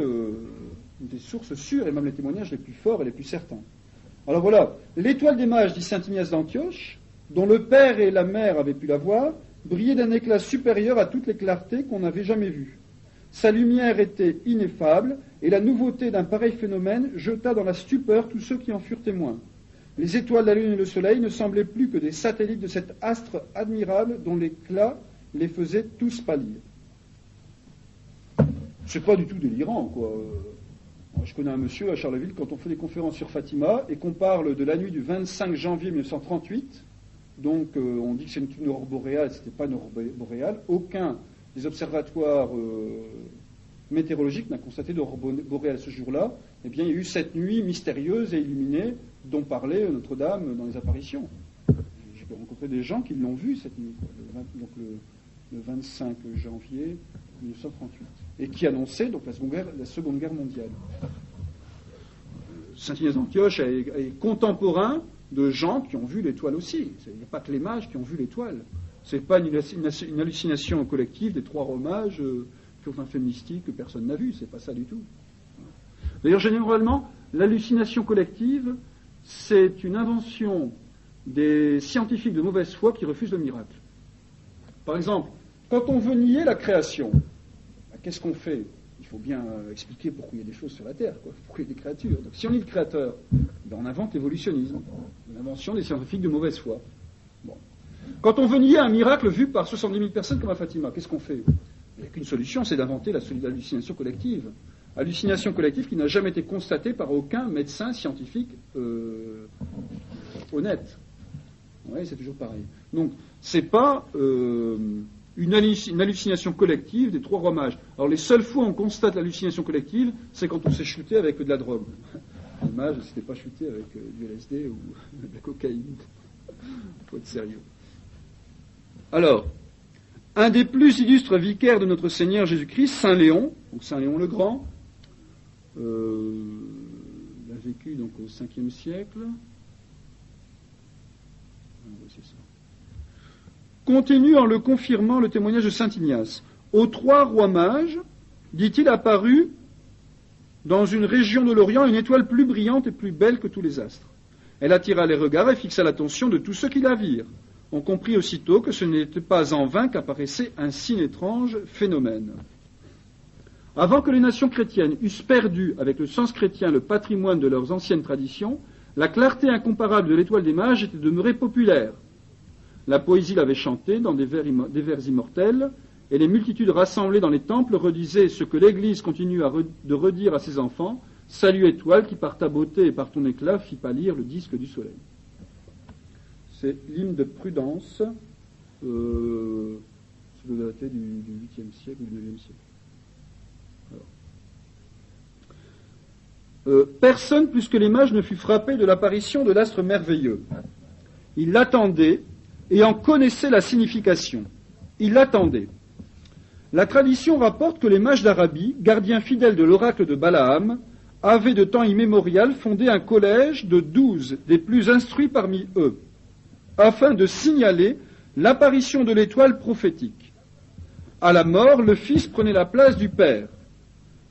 Speaker 1: des sources sûres, et même les témoignages les plus forts et les plus certains. Alors voilà, l'étoile des mages, dit saint Ignace d'Antioche, dont le père et la mère avaient pu la voir, brillait d'un éclat supérieur à toutes les clartés qu'on n'avait jamais vues. Sa lumière était ineffable, et la nouveauté d'un pareil phénomène jeta dans la stupeur tous ceux qui en furent témoins. Les étoiles, la lune et le soleil ne semblaient plus que des satellites de cet astre admirable dont l'éclat les faisait tous pâlir. C'est pas du tout délirant, quoi. Je connais un monsieur à Charleville, quand on fait des conférences sur Fatima et qu'on parle de la nuit du 25 janvier 1938, donc on dit que c'est une aurore boréale, c'était pas une aurore boréale, aucun des observatoires météorologiques n'a constaté d'aurore boréale ce jour-là. Eh bien, il y a eu cette nuit mystérieuse et illuminée dont parlait Notre-Dame dans les apparitions. J'ai rencontré des gens qui l'ont vue cette nuit, quoi, le 25 janvier 1938, et qui annonçait donc la Seconde Guerre mondiale. Saint Ignace d'Antioche est contemporain de gens qui ont vu l'étoile aussi. Il n'y a pas que les mages qui ont vu l'étoile. Ce n'est pas une hallucination collective des trois rois mages qui ont un fait mystique que personne n'a vu. C'est pas ça du tout. D'ailleurs, généralement, l'hallucination collective, c'est une invention des scientifiques de mauvaise foi qui refusent le miracle. Par exemple, quand on veut nier la création, qu'est-ce qu'on fait ? Il faut bien expliquer pourquoi il y a des choses sur la Terre, pourquoi il y a des créatures. Donc si on nie le Créateur, on invente l'évolutionnisme, l'invention des scientifiques de mauvaise foi. Bon. Quand on veut nier un miracle vu par 70 000 personnes comme à Fatima, qu'est-ce qu'on fait ? Il n'y a qu'une solution, c'est d'inventer l'hallucination collective. Hallucination collective qui n'a jamais été constatée par aucun médecin scientifique honnête. Oui, c'est toujours pareil. Donc, c'est pas une hallucination collective des trois rois mages. Alors, les seules fois où on constate l'hallucination collective, c'est quand on s'est shooté avec de la drogue. Les mages ne s'étaient pas shootés avec du LSD ou de la cocaïne. Il faut être sérieux. Alors, un des plus illustres vicaires de notre Seigneur Jésus-Christ, Saint Léon, donc Saint Léon le Grand, il a vécu donc au 5e siècle. C'est ça. Continue en le confirmant le témoignage de saint Ignace. Aux trois rois mages, dit-il, apparut dans une région de l'Orient, une étoile plus brillante et plus belle que tous les astres. Elle attira les regards et fixa l'attention de tous ceux qui la virent. On comprit aussitôt que ce n'était pas en vain qu'apparaissait un si étrange phénomène. Avant que les nations chrétiennes eussent perdu, avec le sens chrétien, le patrimoine de leurs anciennes traditions, la clarté incomparable de l'étoile des mages était demeurée populaire. La poésie l'avait chantée dans des vers immortels, et les multitudes rassemblées dans les temples redisaient ce que l'Église continue de redire à ses enfants: salut étoile qui par ta beauté et par ton éclat fit pâlir le disque du soleil. C'est l'hymne de Prudence, ça doit dater du 8e siècle ou du 9e siècle. Personne plus que les mages ne fut frappé de l'apparition de l'astre merveilleux. Ils l'attendaient et en connaissaient la signification. Ils l'attendaient. La tradition rapporte que les mages d'Arabie, gardiens fidèles de l'oracle de Balaam, avaient de temps immémorial fondé un collège de 12 des plus instruits parmi eux, afin de signaler l'apparition de l'étoile prophétique. À la mort, le fils prenait la place du père.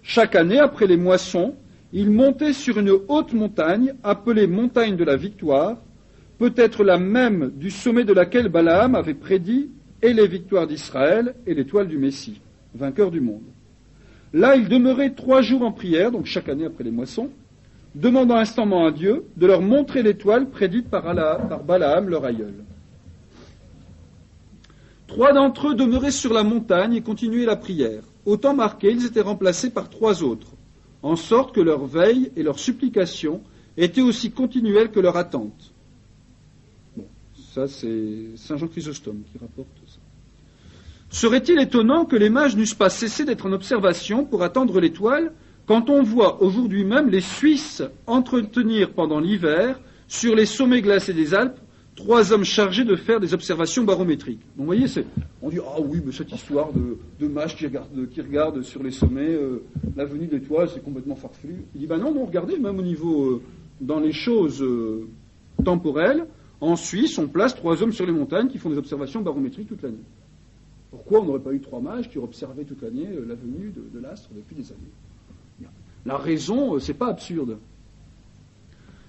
Speaker 1: Chaque année, après les moissons, il montait sur une haute montagne, appelée montagne de la victoire, peut-être la même du sommet de laquelle Balaam avait prédit et les victoires d'Israël et l'étoile du Messie, vainqueur du monde. Là, il demeurait 3 jours en prière, donc chaque année après les moissons, demandant instamment à Dieu de leur montrer l'étoile prédite par Balaam, leur aïeul. 3 d'entre eux demeuraient sur la montagne et continuaient la prière. Au temps marqué, ils étaient remplacés par 3 autres, en sorte que leur veille et leur supplication étaient aussi continuelles que leur attente. Bon, ça c'est Saint Jean Chrysostome qui rapporte ça. Serait-il étonnant que les mages n'eussent pas cessé d'être en observation pour attendre l'étoile, quand on voit aujourd'hui même les Suisses entretenir pendant l'hiver, sur les sommets glacés des Alpes, 3 hommes chargés de faire des observations barométriques. Donc vous voyez, on dit, ah oui, mais cette histoire de mages qui regardent sur les sommets la venue d'étoiles, c'est complètement farfelu. Il dit, non, regardez, même au niveau, dans les choses temporelles, en Suisse, on place 3 hommes sur les montagnes qui font des observations barométriques toute l'année. Pourquoi on n'aurait pas eu 3 mages qui auraient observé toute l'année la venue de l'astre depuis des années? La raison, c'est pas absurde.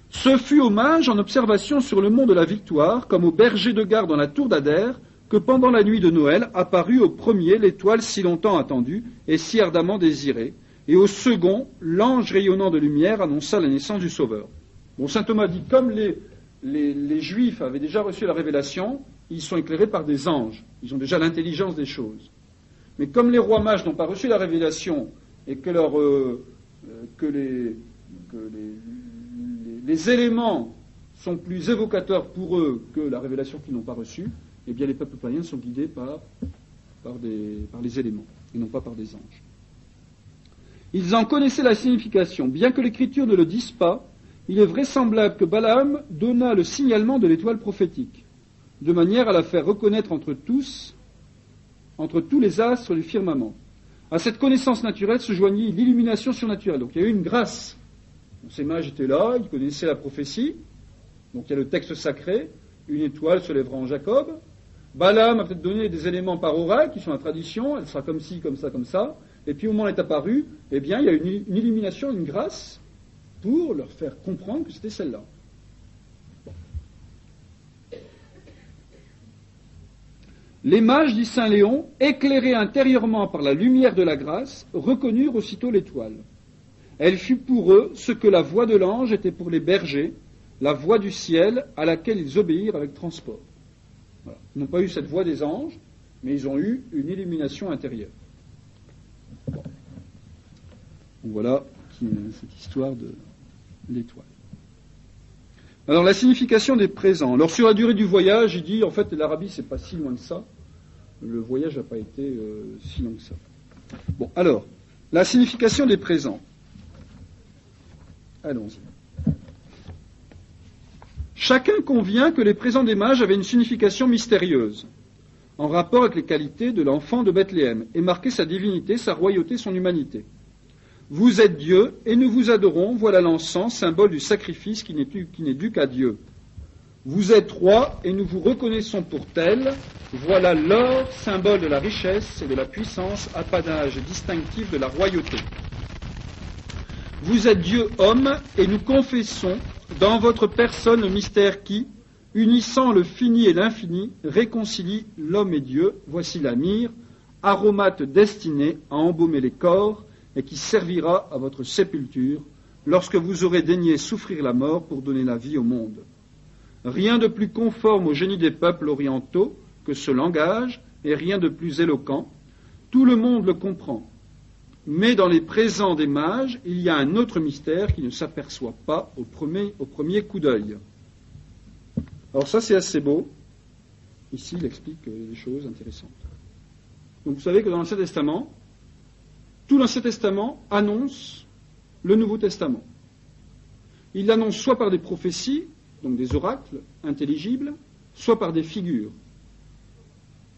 Speaker 1: Ce fut aux mages en observation sur le mont de la Victoire, comme aux bergers de garde dans la tour d'Adère, que pendant la nuit de Noël apparut au premier l'étoile si longtemps attendue et si ardemment désirée, et au second, l'ange rayonnant de lumière annonça la naissance du Sauveur. Bon, saint Thomas dit, comme les Juifs avaient déjà reçu la révélation, ils sont éclairés par des anges, ils ont déjà l'intelligence des choses. Mais comme les rois mages n'ont pas reçu la révélation et que les éléments sont plus évocateurs pour eux que la révélation qu'ils n'ont pas reçue, eh bien les peuples païens sont guidés par les éléments, et non pas par des anges. Ils en connaissaient la signification. Bien que l'Écriture ne le dise pas, il est vraisemblable que Balaam donna le signalement de l'étoile prophétique, de manière à la faire reconnaître entre tous les astres du firmament. À cette connaissance naturelle se joignit l'illumination surnaturelle. Donc il y a eu une grâce. Ces mages étaient là, ils connaissaient la prophétie. Donc il y a le texte sacré, une étoile se lèvera en Jacob. Balaam a peut-être donné des éléments par oral, qui sont la tradition, elle sera comme ci, comme ça, comme ça. Et puis au moment où elle est apparue, eh bien il y a une illumination, une grâce, pour leur faire comprendre que c'était celle-là. Les mages, dit saint Léon, éclairés intérieurement par la lumière de la grâce, reconnurent aussitôt l'étoile. Elle fut pour eux ce que la voix de l'ange était pour les bergers, la voix du ciel à laquelle ils obéirent avec transport. Voilà. Ils n'ont pas eu cette voix des anges, mais ils ont eu une illumination intérieure. Bon. Donc voilà cette histoire de l'étoile. Alors la signification des présents. Alors sur la durée du voyage, il dit en fait l'Arabie c'est pas si loin que ça. Le voyage n'a pas été si long que ça. Bon, alors la signification des présents. Allons-y. Chacun convient que les présents des mages avaient une signification mystérieuse, en rapport avec les qualités de l'enfant de Bethléem, et marquaient sa divinité, sa royauté, son humanité. Vous êtes Dieu, et nous vous adorons, voilà l'encens, symbole du sacrifice qui n'est dû qu'à Dieu. Vous êtes roi, et nous vous reconnaissons pour tel, voilà l'or, symbole de la richesse et de la puissance, apanage distinctif de la royauté. vous êtes Dieu homme, et nous confessons dans votre personne le mystère qui, unissant le fini et l'infini, réconcilie l'homme et Dieu. Voici la myrrhe, aromate destiné à embaumer les corps, et qui servira à votre sépulture, lorsque vous aurez daigné souffrir la mort pour donner la vie au monde. Rien de plus conforme au génie des peuples orientaux que ce langage, et rien de plus éloquent. Tout le monde le comprend. Mais dans les présents des mages, il y a un autre mystère qui ne s'aperçoit pas au premier coup d'œil. Alors ça, c'est assez beau. Ici, il explique des choses intéressantes. Donc vous savez que dans l'Ancien Testament, tout l'Ancien Testament annonce le Nouveau Testament. Il l'annonce soit par des prophéties, donc des oracles intelligibles, soit par des figures.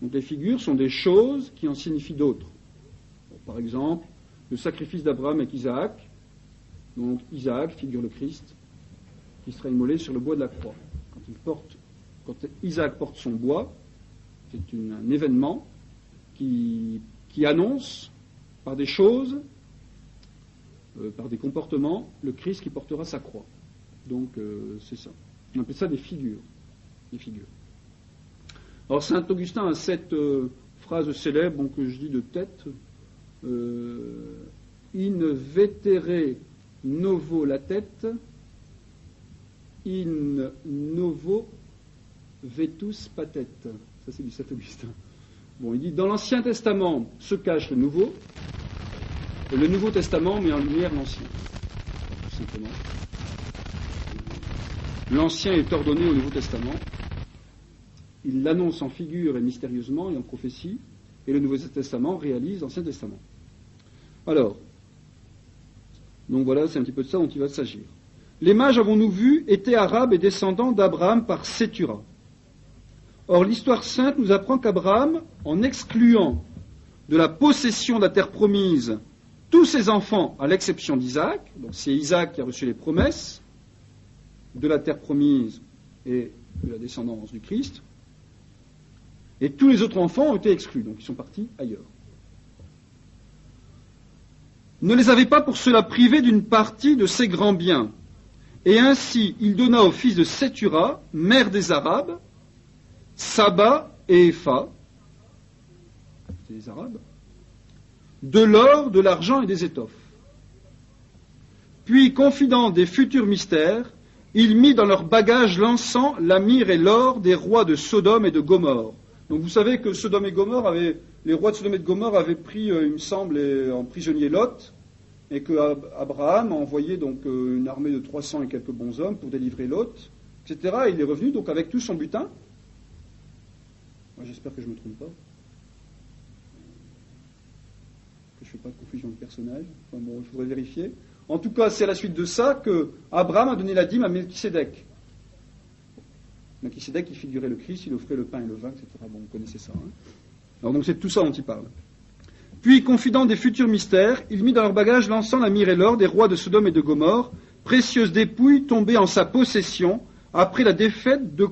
Speaker 1: Donc les figures sont des choses qui en signifient d'autres. Par exemple, le sacrifice d'Abraham avec Isaac. Donc Isaac figure le Christ, qui sera immolé sur le bois de la croix. Quand Isaac porte son bois, c'est un événement qui annonce par des choses, par des comportements, le Christ qui portera sa croix. Donc c'est ça. On appelle ça des figures. Des figures. Alors saint Augustin a cette phrase célèbre que je dis de tête. In vetere novo la tête, in novo vetus patet. Ça c'est du saint Augustin. Bon, il dit dans l'Ancien Testament se cache le Nouveau, et le Nouveau Testament met en lumière l'Ancien. Tout simplement. L'Ancien est ordonné au Nouveau Testament. Il l'annonce en figure et mystérieusement et en prophétie, et le Nouveau Testament réalise l'Ancien Testament. Alors, donc voilà, c'est un petit peu de ça dont il va s'agir. Les mages, avons-nous vu, étaient arabes et descendants d'Abraham par Sétura. Or, l'histoire sainte nous apprend qu'Abraham, en excluant de la possession de la terre promise tous ses enfants, à l'exception d'Isaac, donc c'est Isaac qui a reçu les promesses de la terre promise et de la descendance du Christ, et tous les autres enfants ont été exclus, donc ils sont partis ailleurs. Ne les avait pas pour cela privés d'une partie de ses grands biens, et ainsi il donna au fils de Sétura, mère des Arabes, Saba et Epha, c'est les Arabes, de l'or, de l'argent et des étoffes. Puis, confident des futurs mystères, il mit dans leur bagage l'encens, la myrrhe et l'or des rois de Sodome et de Gomorrhe. Donc vous savez que Sodome et Gomorrhe les rois de Sodome et de Gomorrhe avaient pris, il me semble, en prisonnier Lot, et que Abraham a envoyé donc une armée de 300 et quelques bons hommes pour délivrer Lot, etc. Et il est revenu donc avec tout son butin. Moi, j'espère que je ne me trompe pas. Que je ne fais pas de confusion de personnages. Enfin bon, il faudrait vérifier. En tout cas, c'est à la suite de ça que Abraham a donné la dîme à Melchisédek. Melchisédek, il figurait le Christ, il offrait le pain et le vin, etc. Bon, vous connaissez ça. Hein. Alors donc c'est tout ça dont il parle. Puis, confident des futurs mystères, il mit dans leur bagage l'encens, la myrrhe et l'or des rois de Sodome et de Gomorrhe, précieuses dépouilles tombées en sa possession après la défaite de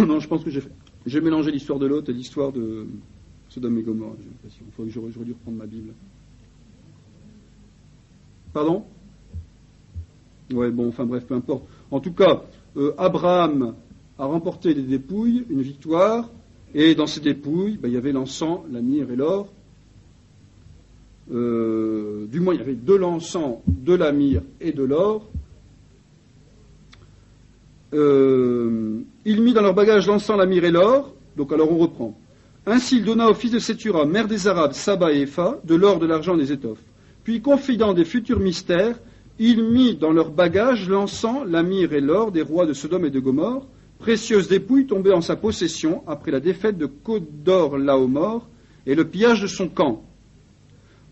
Speaker 1: Non, je pense que j'ai mélangé l'histoire de Lot et l'histoire de Sodome et Gomorrhe. J'ai l'impression. Il faut que j'aurais dû reprendre ma Bible. Pardon ? Ouais, bon, enfin bref, peu importe. En tout cas, Abraham a remporté des dépouilles, une victoire, et dans ces dépouilles, il y avait l'encens, la myrrhe et l'or. Du moins, il y avait de l'encens, de la myrrhe et de l'or. Il mit dans leur bagage l'encens, la myrrhe et l'or. Donc alors on reprend. Ainsi il donna au fils de Sétura, mère des Arabes, Saba et Epha, de l'or, de l'argent et des étoffes. Puis, confident des futurs mystères, il mit dans leur bagage l'encens, la myrrhe et l'or des rois de Sodome et de Gomorrhe, précieuses dépouilles tombées en sa possession après la défaite de Côte-d'Or-Laomor et le pillage de son camp.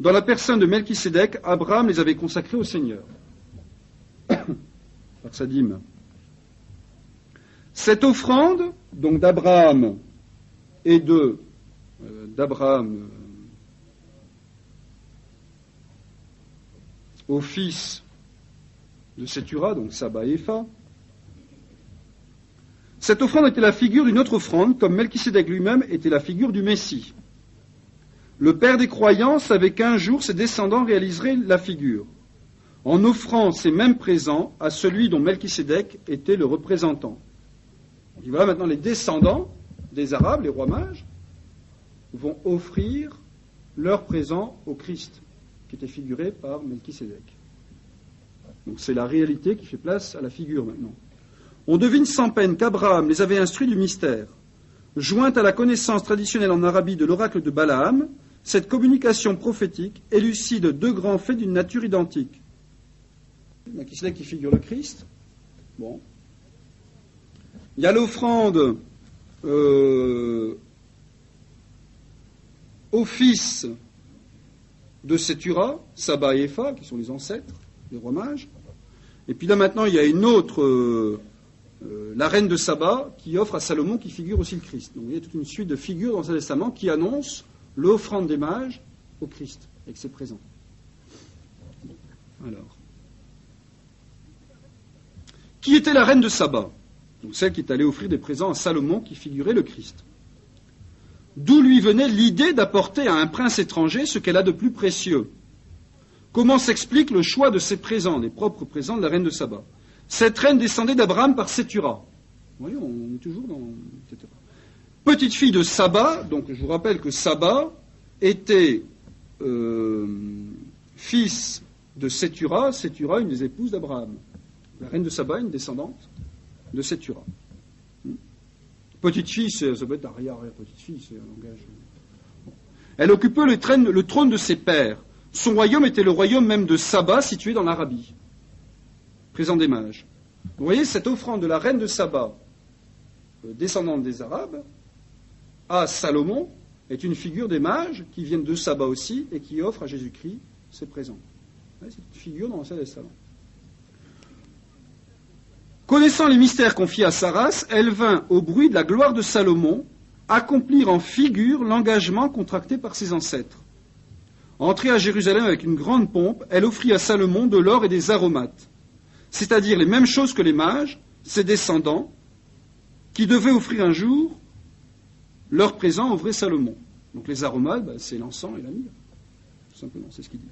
Speaker 1: Dans la personne de Melchisédek, Abraham les avait consacrés au Seigneur par sa dîme. Cette offrande, donc d'Abraham et d'Abraham au fils de Sétura, donc Saba et Epha, cette offrande était la figure d'une autre offrande, comme Melchisédek lui-même était la figure du Messie. Le père des croyants savait qu'un jour ses descendants réaliseraient la figure, en offrant ces mêmes présents à celui dont Melchisédek était le représentant. Et voilà, maintenant les descendants des Arabes, les rois mages, vont offrir leurs présents au Christ, qui était figuré par Melchisédek. Donc c'est la réalité qui fait place à la figure maintenant. On devine sans peine qu'Abraham les avait instruits du mystère. Jointe à la connaissance traditionnelle en Arabie de l'oracle de Balaam, cette communication prophétique élucide deux grands faits d'une nature identique. Melchisédek qui figure le Christ. Bon. Il y a l'offrande au fils de Sétura, Saba et Epha, qui sont les ancêtres des rois mages. Et puis là maintenant, il y a une autre, la reine de Saba, qui offre à Salomon, qui figure aussi le Christ. Donc il y a toute une suite de figures dans l'Ancien Testament qui annoncent l'offrande des mages au Christ, avec ses présents. Alors, qui était la reine de Saba? Donc celle qui est allée offrir des présents à Salomon, qui figurait le Christ. D'où lui venait l'idée d'apporter à un prince étranger ce qu'elle a de plus précieux? Comment s'explique le choix de ces présents, les propres présents de la reine de Saba? Cette reine descendait d'Abraham par Sétura. Vous voyez, on est toujours dans... etc. Petite fille de Saba, donc je vous rappelle que Saba était fils de Sétura, Sétura une des épouses d'Abraham. La reine de Saba, une descendante de Sétura. Petite fille, ça peut être arrière-petite fille, c'est un langage... Bon. Elle occupait le trône de ses pères. Son royaume était le royaume même de Saba, situé dans l'Arabie, présent des mages. Vous voyez, cette offrande de la reine de Saba, descendante des Arabes, à Salomon, est une figure des mages qui viennent de Saba aussi et qui offrent à Jésus-Christ ses présents. C'est une figure dans l'Ancien Testament. Connaissant les mystères confiés à Saras, elle vint, au bruit de la gloire de Salomon, accomplir en figure l'engagement contracté par ses ancêtres. Entrée à Jérusalem avec une grande pompe, elle offrit à Salomon de l'or et des aromates, c'est-à-dire les mêmes choses que les mages, ses descendants, qui devaient offrir un jour leurs présents au vrai Salomon. Donc les aromates, c'est l'encens et la myrrhe. Tout simplement, c'est ce qu'il dit.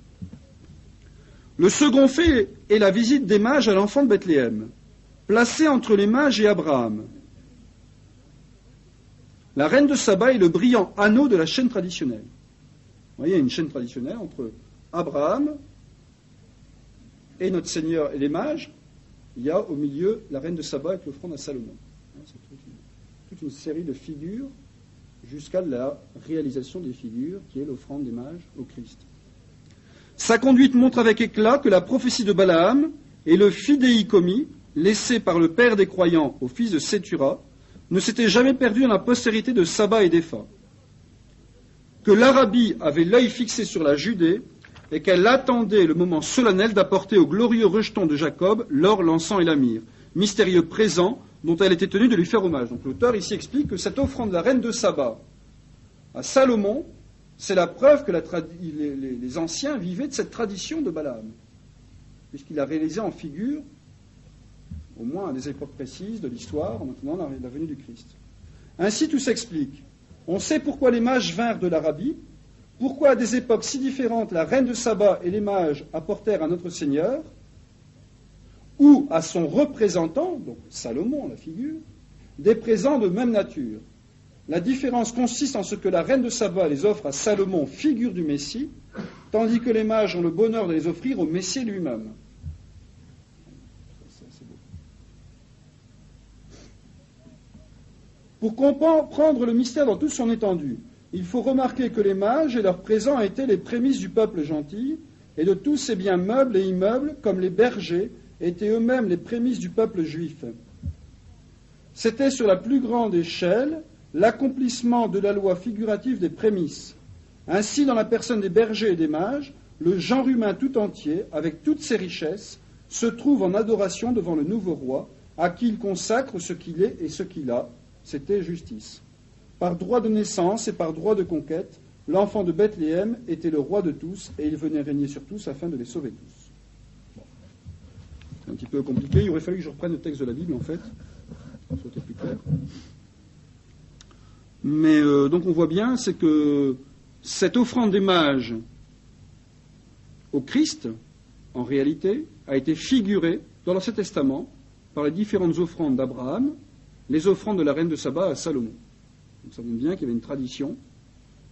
Speaker 1: Le second fait est la visite des mages à l'enfant de Bethléem, placé entre les mages et Abraham. La reine de Saba est le brillant anneau de la chaîne traditionnelle. Vous voyez, il y a une chaîne traditionnelle entre Abraham et notre Seigneur et les mages. Il y a au milieu la reine de Saba avec l'offrande à Salomon. C'est toute une série de figures jusqu'à la réalisation des figures qui est l'offrande des mages au Christ. Sa conduite montre avec éclat que la prophétie de Balaam et le fidéicomie laissé par le père des croyants au fils de Sétura ne s'était jamais perdu dans la postérité de Saba et d'Epha. Que l'Arabie avait l'œil fixé sur la Judée et qu'elle attendait le moment solennel d'apporter au glorieux rejeton de Jacob l'or, l'encens et la myrrhe, mystérieux présent dont elle était tenue de lui faire hommage. Donc l'auteur ici explique que cette offrande de la reine de Saba à Salomon, c'est la preuve que les anciens vivaient de cette tradition de Balaam, puisqu'il a réalisé en figure, au moins à des époques précises de l'histoire, en attendant la venue du Christ. Ainsi tout s'explique. On sait pourquoi les mages vinrent de l'Arabie, pourquoi à des époques si différentes la reine de Saba et les mages apportèrent à notre Seigneur, ou à son représentant, donc Salomon la figure, des présents de même nature. La différence consiste en ce que la reine de Saba les offre à Salomon, figure du Messie, tandis que les mages ont le bonheur de les offrir au Messie lui-même. Pour comprendre le mystère dans toute son étendue, il faut remarquer que les mages et leurs présents étaient les prémices du peuple gentil, et de tous ces biens meubles et immeubles, comme les bergers, étaient eux-mêmes les prémices du peuple juif. C'était sur la plus grande échelle l'accomplissement de la loi figurative des prémices. Ainsi, dans la personne des bergers et des mages, le genre humain tout entier, avec toutes ses richesses, se trouve en adoration devant le nouveau roi, à qui il consacre ce qu'il est et ce qu'il a. C'était justice. Par droit de naissance et par droit de conquête, l'enfant de Bethléem était le roi de tous, et il venait régner sur tous afin de les sauver tous. Bon. C'est un petit peu compliqué, il aurait fallu que je reprenne le texte de la Bible, en fait, pour que ce soit plus clair. Mais donc on voit bien, c'est que cette offrande des mages au Christ, en réalité, a été figurée dans l'Ancien Testament par les différentes offrandes d'Abraham, les offrandes de la reine de Saba à Salomon. Nous savons bien qu'il y avait une tradition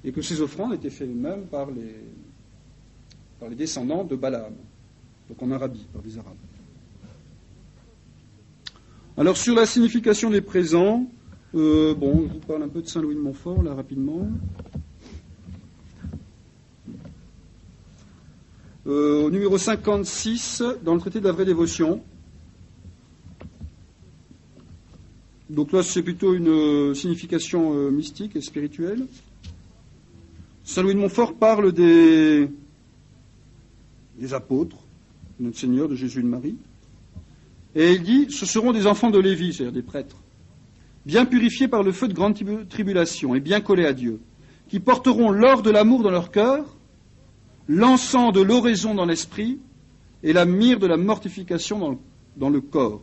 Speaker 1: et que ces offrandes étaient faites même par les descendants de Balaam, donc en Arabie, par des Arabes. Alors sur la signification des présents, je vous parle un peu de Saint Louis de Montfort, là, rapidement. Au numéro 56, dans le traité de la vraie dévotion. Donc là, c'est plutôt une signification mystique et spirituelle. Saint Louis de Montfort parle des apôtres, de notre Seigneur, de Jésus et de Marie. Et il dit, ce seront des enfants de Lévi, c'est-à-dire des prêtres, bien purifiés par le feu de grande tribulation et bien collés à Dieu, qui porteront l'or de l'amour dans leur cœur, l'encens de l'oraison dans l'esprit et la myrrhe de la mortification dans le corps,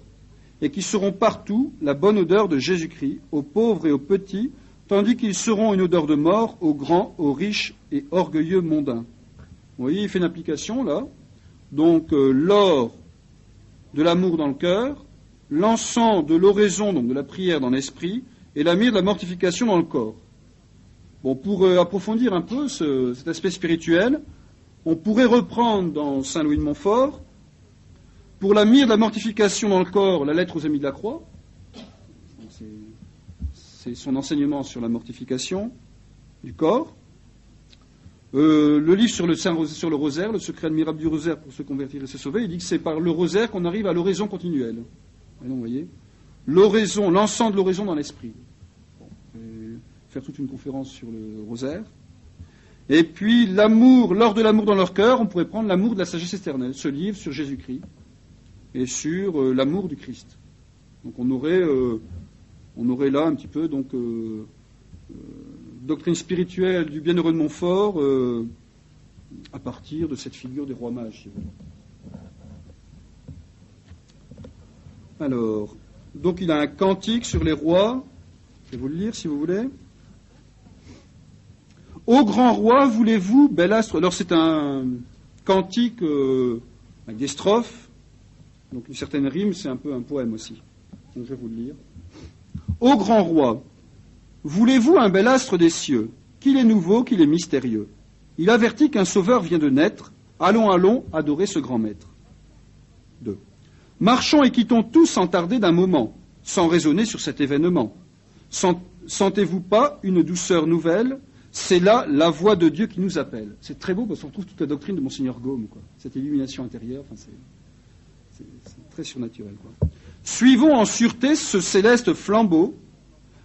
Speaker 1: et qui seront partout la bonne odeur de Jésus-Christ, aux pauvres et aux petits, tandis qu'ils seront une odeur de mort aux grands, aux riches et orgueilleux mondains. Vous voyez, il fait une application là. Donc l'or de l'amour dans le cœur, l'encens de l'oraison, donc de la prière dans l'esprit, et la myrrhe de la mortification dans le corps. Bon, pour approfondir un peu cet aspect spirituel, on pourrait reprendre dans Saint Louis de Montfort, pour la myrrhe de la mortification dans le corps, la lettre aux amis de la croix. C'est son enseignement sur la mortification du corps. Le livre sur le rosaire, le secret admirable du rosaire pour se convertir et se sauver, il dit que c'est par le rosaire qu'on arrive à l'oraison continuelle. Et donc, vous voyez, l'oraison, l'encens de l'oraison dans l'esprit. Bon, faire toute une conférence sur le rosaire. Et puis l'amour, l'or de l'amour dans leur cœur, on pourrait prendre l'amour de la sagesse éternelle, ce livre sur Jésus-Christ et sur l'amour du Christ. Donc on aurait là un petit peu doctrine spirituelle du bienheureux de Montfort à partir de cette figure des rois mages. Alors, donc il a un cantique sur les rois, je vais vous le lire si vous voulez. Ô grand roi, voulez-vous, bel astre. Alors c'est un cantique avec des strophes, donc une certaine rime, c'est un peu un poème aussi. Donc je vais vous le lire. Ô grand roi, voulez-vous un bel astre des cieux, qu'il est nouveau, qu'il est mystérieux. Il avertit qu'un sauveur vient de naître. Allons, allons, adorer ce grand maître. 2. Marchons et quittons tous sans tarder d'un moment, sans raisonner sur cet événement. Sentez-vous pas une douceur nouvelle? C'est là la voix de Dieu qui nous appelle. C'est très beau parce qu'on retrouve toute la doctrine de Monseigneur Gaume, quoi. Cette illumination intérieure, c'est très surnaturel, quoi. Suivons en sûreté ce céleste flambeau.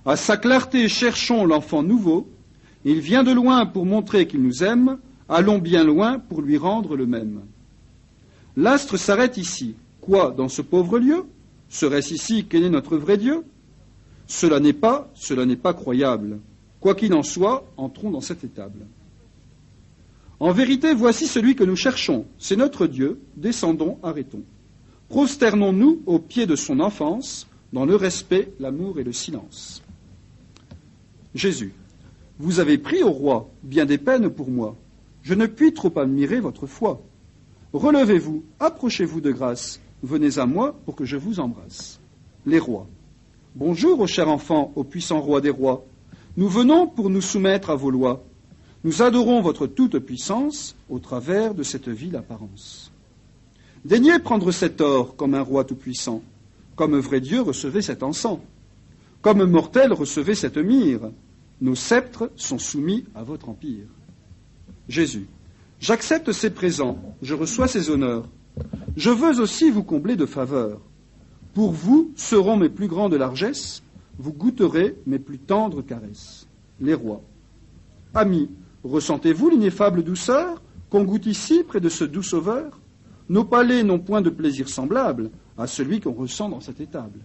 Speaker 1: À sa clarté cherchons l'enfant nouveau. Il vient de loin pour montrer qu'il nous aime. Allons bien loin pour lui rendre le même. L'astre s'arrête ici. Quoi, dans ce pauvre lieu? Serait-ce ici qu'est né notre vrai Dieu? Cela n'est pas croyable. Quoi qu'il en soit, entrons dans cette étable. En vérité, voici celui que nous cherchons. C'est notre Dieu. Descendons, arrêtons. Prosternons-nous aux pieds de son enfance, dans le respect, l'amour et le silence. Jésus, vous avez pris, ô roi, bien des peines pour moi. Je ne puis trop admirer votre foi. Relevez-vous, approchez-vous de grâce. Venez à moi pour que je vous embrasse. Les rois. Bonjour, ô cher enfant, ô puissant roi des rois. Nous venons pour nous soumettre à vos lois. Nous adorons votre toute-puissance au travers de cette vile apparence. Daignez prendre cet or comme un roi tout-puissant. Comme vrai Dieu, recevez cet encens. Comme mortel, recevez cette myrrhe. Nos sceptres sont soumis à votre empire. Jésus, j'accepte ces présents, je reçois ces honneurs. Je veux aussi vous combler de faveurs. Pour vous seront mes plus grandes largesses, vous goûterez mes plus tendres caresses. Les rois. Amis, ressentez-vous l'ineffable douceur qu'on goûte ici près de ce doux sauveur? Nos palais n'ont point de plaisir semblable à celui qu'on ressent dans cette étable.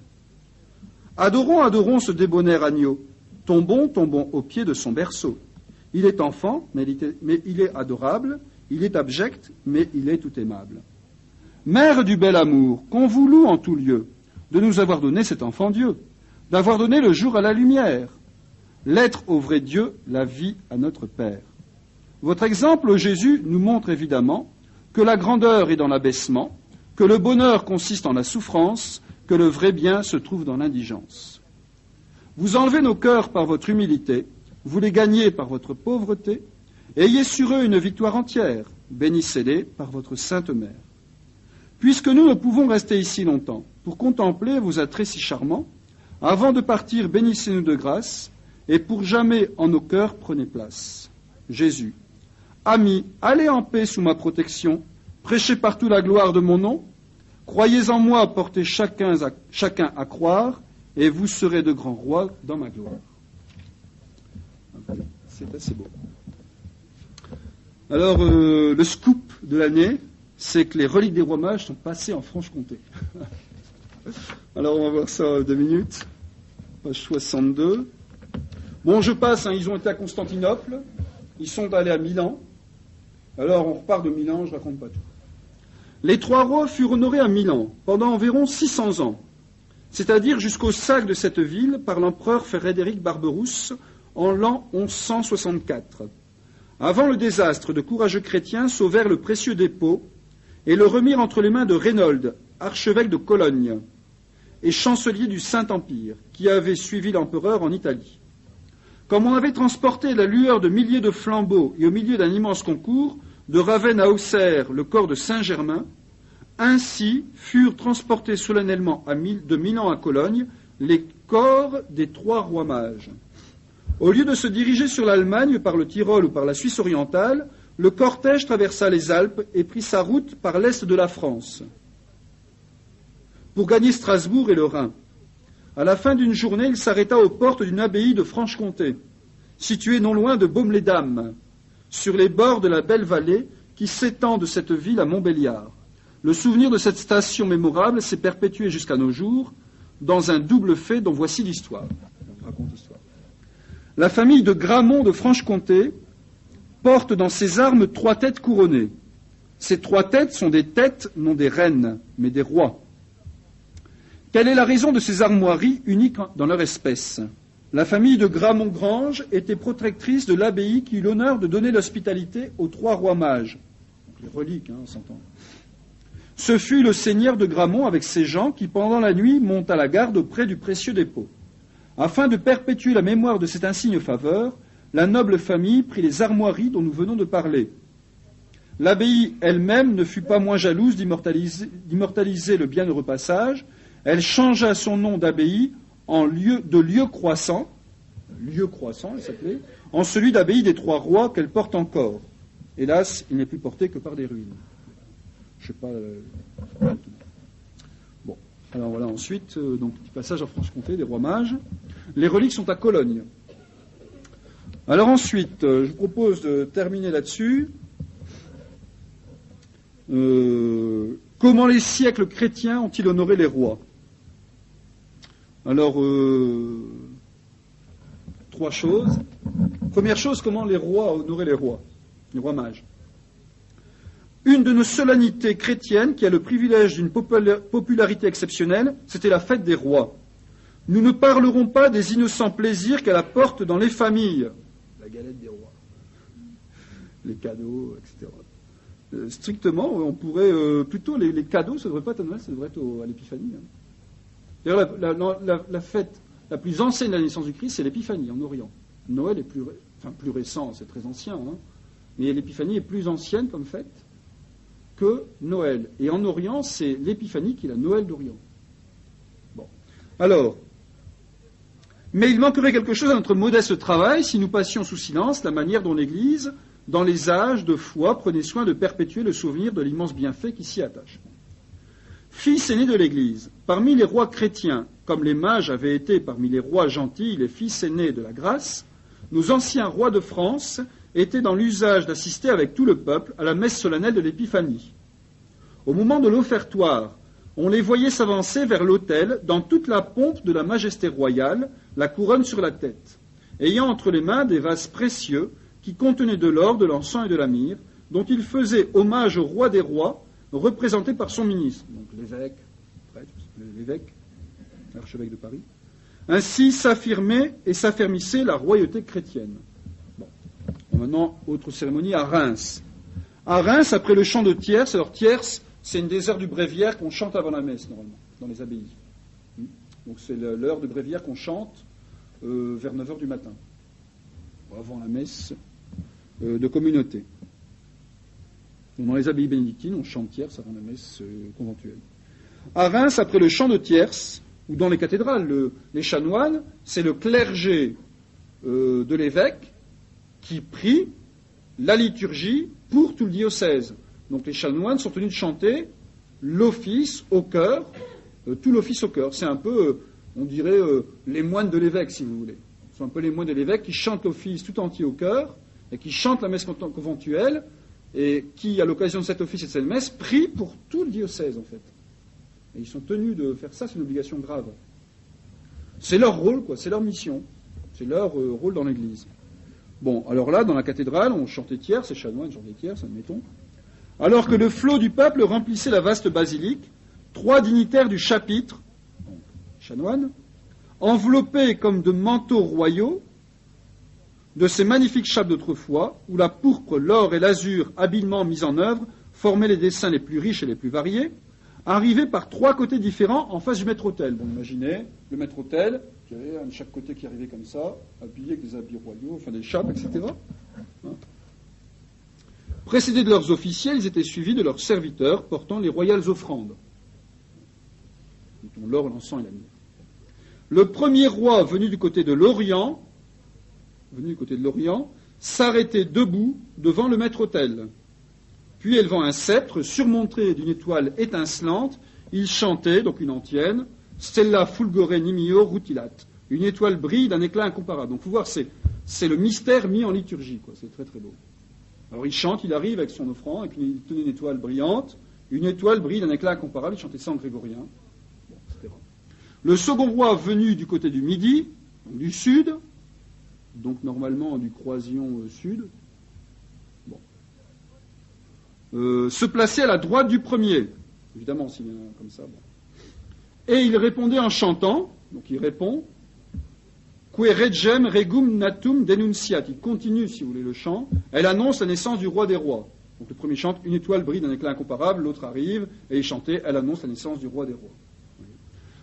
Speaker 1: Adorons, adorons ce débonnaire agneau. Tombons, tombons aux pieds de son berceau. Il est enfant, mais il est adorable. Il est abject, mais il est tout aimable. Mère du bel amour, qu'on vous loue en tout lieu, de nous avoir donné cet enfant Dieu, d'avoir donné le jour à la lumière, l'être au vrai Dieu, la vie à notre Père. Votre exemple, Jésus, nous montre évidemment que la grandeur est dans l'abaissement, que le bonheur consiste en la souffrance, que le vrai bien se trouve dans l'indigence. Vous enlevez nos cœurs par votre humilité, vous les gagnez par votre pauvreté, ayez sur eux une victoire entière, bénissez-les par votre sainte mère. Puisque nous ne pouvons rester ici longtemps, pour contempler vos attraits si charmants, avant de partir, bénissez-nous de grâce, et pour jamais en nos cœurs prenez place. Jésus, amis, allez en paix sous ma protection, prêchez partout la gloire de mon nom, croyez en moi, portez chacun à croire, et vous serez de grands rois dans ma gloire. C'est assez beau. Alors, le scoop de l'année, c'est que les reliques des rois mages sont passées en Franche-Comté. Alors, on va voir ça 2 minutes. Page 62. Bon, je passe, hein, ils ont été à Constantinople, ils sont allés à Milan. Alors, on repart de Milan, je ne raconte pas tout. Les 3 rois furent honorés à Milan pendant environ 600 ans, c'est-à-dire jusqu'au sac de cette ville par l'empereur Frédéric Barberousse en l'an 1164. Avant le désastre, de courageux chrétiens sauvèrent le précieux dépôt et le remirent entre les mains de Reynold, archevêque de Cologne et chancelier du Saint-Empire, qui avait suivi l'empereur en Italie. Comme on avait transporté la lueur de milliers de flambeaux et au milieu d'un immense concours, de Ravenne à Auxerre, le corps de Saint-Germain, ainsi furent transportés solennellement de Milan à Cologne les corps des 3 rois mages. Au lieu de se diriger sur l'Allemagne par le Tyrol ou par la Suisse orientale, le cortège traversa les Alpes et prit sa route par l'est de la France pour gagner Strasbourg et le Rhin. À la fin d'une journée, il s'arrêta aux portes d'une abbaye de Franche-Comté, située non loin de Baume-les-Dames, sur les bords de la belle vallée qui s'étend de cette ville à Montbéliard. Le souvenir de cette station mémorable s'est perpétué jusqu'à nos jours dans un double fait dont voici l'histoire. Je raconte l'histoire. La famille de Gramont de Franche-Comté porte dans ses armes 3 têtes couronnées. Ces 3 têtes sont des têtes, non des reines, mais des rois. Quelle est la raison de ces armoiries uniques dans leur espèce? La famille de Gramont-Grange était protectrice de l'abbaye qui eut l'honneur de donner l'hospitalité aux 3 rois mages. Donc les reliques, on s'entend. Ce fut le seigneur de Gramont avec ses gens qui, pendant la nuit, monta la garde auprès du précieux dépôt. Afin de perpétuer la mémoire de cette insigne faveur, la noble famille prit les armoiries dont nous venons de parler. L'abbaye elle-même ne fut pas moins jalouse d'immortaliser le bienheureux passage. Elle changea son nom d'abbaye en lieu croissant, elle s'appelait, en celui d'abbaye des 3 rois qu'elle porte encore. Hélas, il n'est plus porté que par des ruines. Je sais pas. Bon, alors voilà, ensuite, donc petit passage en Franche-Comté des rois mages. Les reliques sont à Cologne. Alors ensuite, je vous propose de terminer là-dessus. Comment les siècles chrétiens ont-ils honoré les rois? Alors, 3 choses. Première chose, comment les rois ont honoré les rois mages. Une de nos solennités chrétiennes qui a le privilège d'une popularité exceptionnelle, c'était la fête des rois. Nous ne parlerons pas des innocents plaisirs qu'elle apporte dans les familles. La galette des rois, les cadeaux, etc. Strictement, on pourrait plutôt les cadeaux, ça ne devrait pas être à Noël, ça devrait être à l'Épiphanie. D'ailleurs, la fête la plus ancienne de la naissance du Christ, c'est l'Épiphanie en Orient. Noël est plus récent, c'est très ancien, mais l'Épiphanie est plus ancienne comme fête que Noël. Et en Orient, c'est l'Épiphanie qui est la Noël d'Orient. Bon. Alors, mais il manquerait quelque chose à notre modeste travail si nous passions sous silence la manière dont l'Église, dans les âges de foi, prenait soin de perpétuer le souvenir de l'immense bienfait qui s'y attache. Fils aînés de l'Église, parmi les rois chrétiens, comme les mages avaient été parmi les rois gentils, les fils aînés de la grâce, nos anciens rois de France étaient dans l'usage d'assister avec tout le peuple à la messe solennelle de l'Épiphanie. Au moment de l'offertoire, on les voyait s'avancer vers l'autel dans toute la pompe de la majesté royale, la couronne sur la tête, ayant entre les mains des vases précieux qui contenaient de l'or, de l'encens et de la myrrhe, dont ils faisaient hommage au roi des rois, représenté par son ministre, donc l'évêque, l'archevêque de Paris. Ainsi s'affirmait et s'affermissait la royauté chrétienne. Bon, on Maintenant, autre cérémonie à Reims. À Reims, après le chant de tierce, alors tierce, c'est une des heures du bréviaire qu'on chante avant la messe, normalement, dans les abbayes. Donc c'est l'heure de bréviaire qu'on chante vers 9 heures du matin, avant la messe de communauté. Donc dans les abbayes bénédictines, on chante tierce avant la messe conventuelle. À Reims, après le chant de tierce, ou dans les cathédrales, les chanoines, c'est le clergé de l'évêque qui prie la liturgie pour tout le diocèse. Donc les chanoines sont tenus de chanter l'office au chœur, tout l'office au chœur. C'est un peu, on dirait, les moines de l'évêque, si vous voulez. Ce sont un peu les moines de l'évêque qui chantent l'office tout entier au chœur, et qui chantent la messe conventuelle, et qui, à l'occasion de cet office et de cette messe, prient pour tout le diocèse, en fait. Et ils sont tenus de faire ça, c'est une obligation grave. C'est leur rôle, quoi, c'est leur mission. C'est leur rôle dans l'Église. Bon, alors là, dans la cathédrale, on chantait tierce, ces chanoines chantaient tierce, admettons. Alors que le flot du peuple remplissait la vaste basilique, 3 dignitaires du chapitre, chanoines, enveloppés comme de manteaux royaux, de ces magnifiques chapes d'autrefois, où la pourpre, l'or et l'azur habilement mis en œuvre formaient les dessins les plus riches et les plus variés, arrivaient par 3 côtés différents en face du maître-autel. Bon, imaginez le maître-autel, qui avait un de chaque côté qui arrivait comme ça, habillé avec des habits royaux, enfin des chapes, etc. Hein. Précédés de leurs officiels, ils étaient suivis de leurs serviteurs portant les royales offrandes, dont l'or, l'encens et la myrrhe. Le premier roi venu du côté de l'Orient, s'arrêtait debout devant le maître-autel. Puis, élevant un sceptre surmonté d'une étoile étincelante, il chantait, donc une antienne, Stella fulgore nimio rutilat. Une étoile brille d'un éclat incomparable. Donc, il faut voir, c'est le mystère mis en liturgie, quoi. C'est très très beau. Alors, il chante, il arrive avec son offrande, et puis il tenait une étoile brillante. Une étoile brille d'un éclat incomparable. Il chantait ça en grégorien, bon, etc. Le second roi venu du côté du Midi, donc du sud, donc normalement du croisillon sud, se plaçait à la droite du premier, évidemment s'il vient comme ça. Bon. Et il répondait en chantant, donc il répond, Que regem regum natum denunciat. Il continue, si vous voulez, le chant. Elle annonce la naissance du roi des rois. Donc le premier chante, une étoile brille d'un éclat incomparable, l'autre arrive, et il chantait, elle annonce la naissance du roi des rois.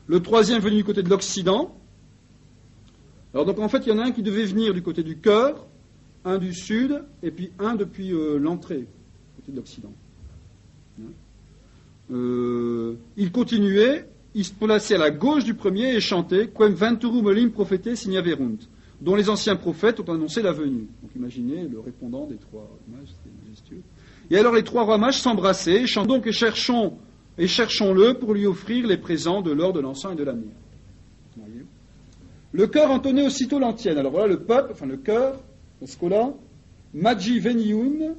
Speaker 1: Le troisième venu du côté de l'Occident. Alors donc en fait, il y en a un qui devait venir du côté du chœur, un du sud, et puis un depuis l'entrée, côté de l'Occident. Il continuait, il se plaçait à la gauche du premier et chantait Quem venturum elim prophete signaverunt, dont les anciens prophètes ont annoncé la venue. Donc imaginez le répondant des 3 mages, c'était majestueux. Et alors les 3 rois mages s'embrassaient, et chantent donc et cherchons-le pour lui offrir les présents de l'or, de l'encens et de la myrrhe. Le chœur entonnait aussitôt l'antienne. Alors voilà le peuple, enfin le chœur, la scola, Magi veniunt,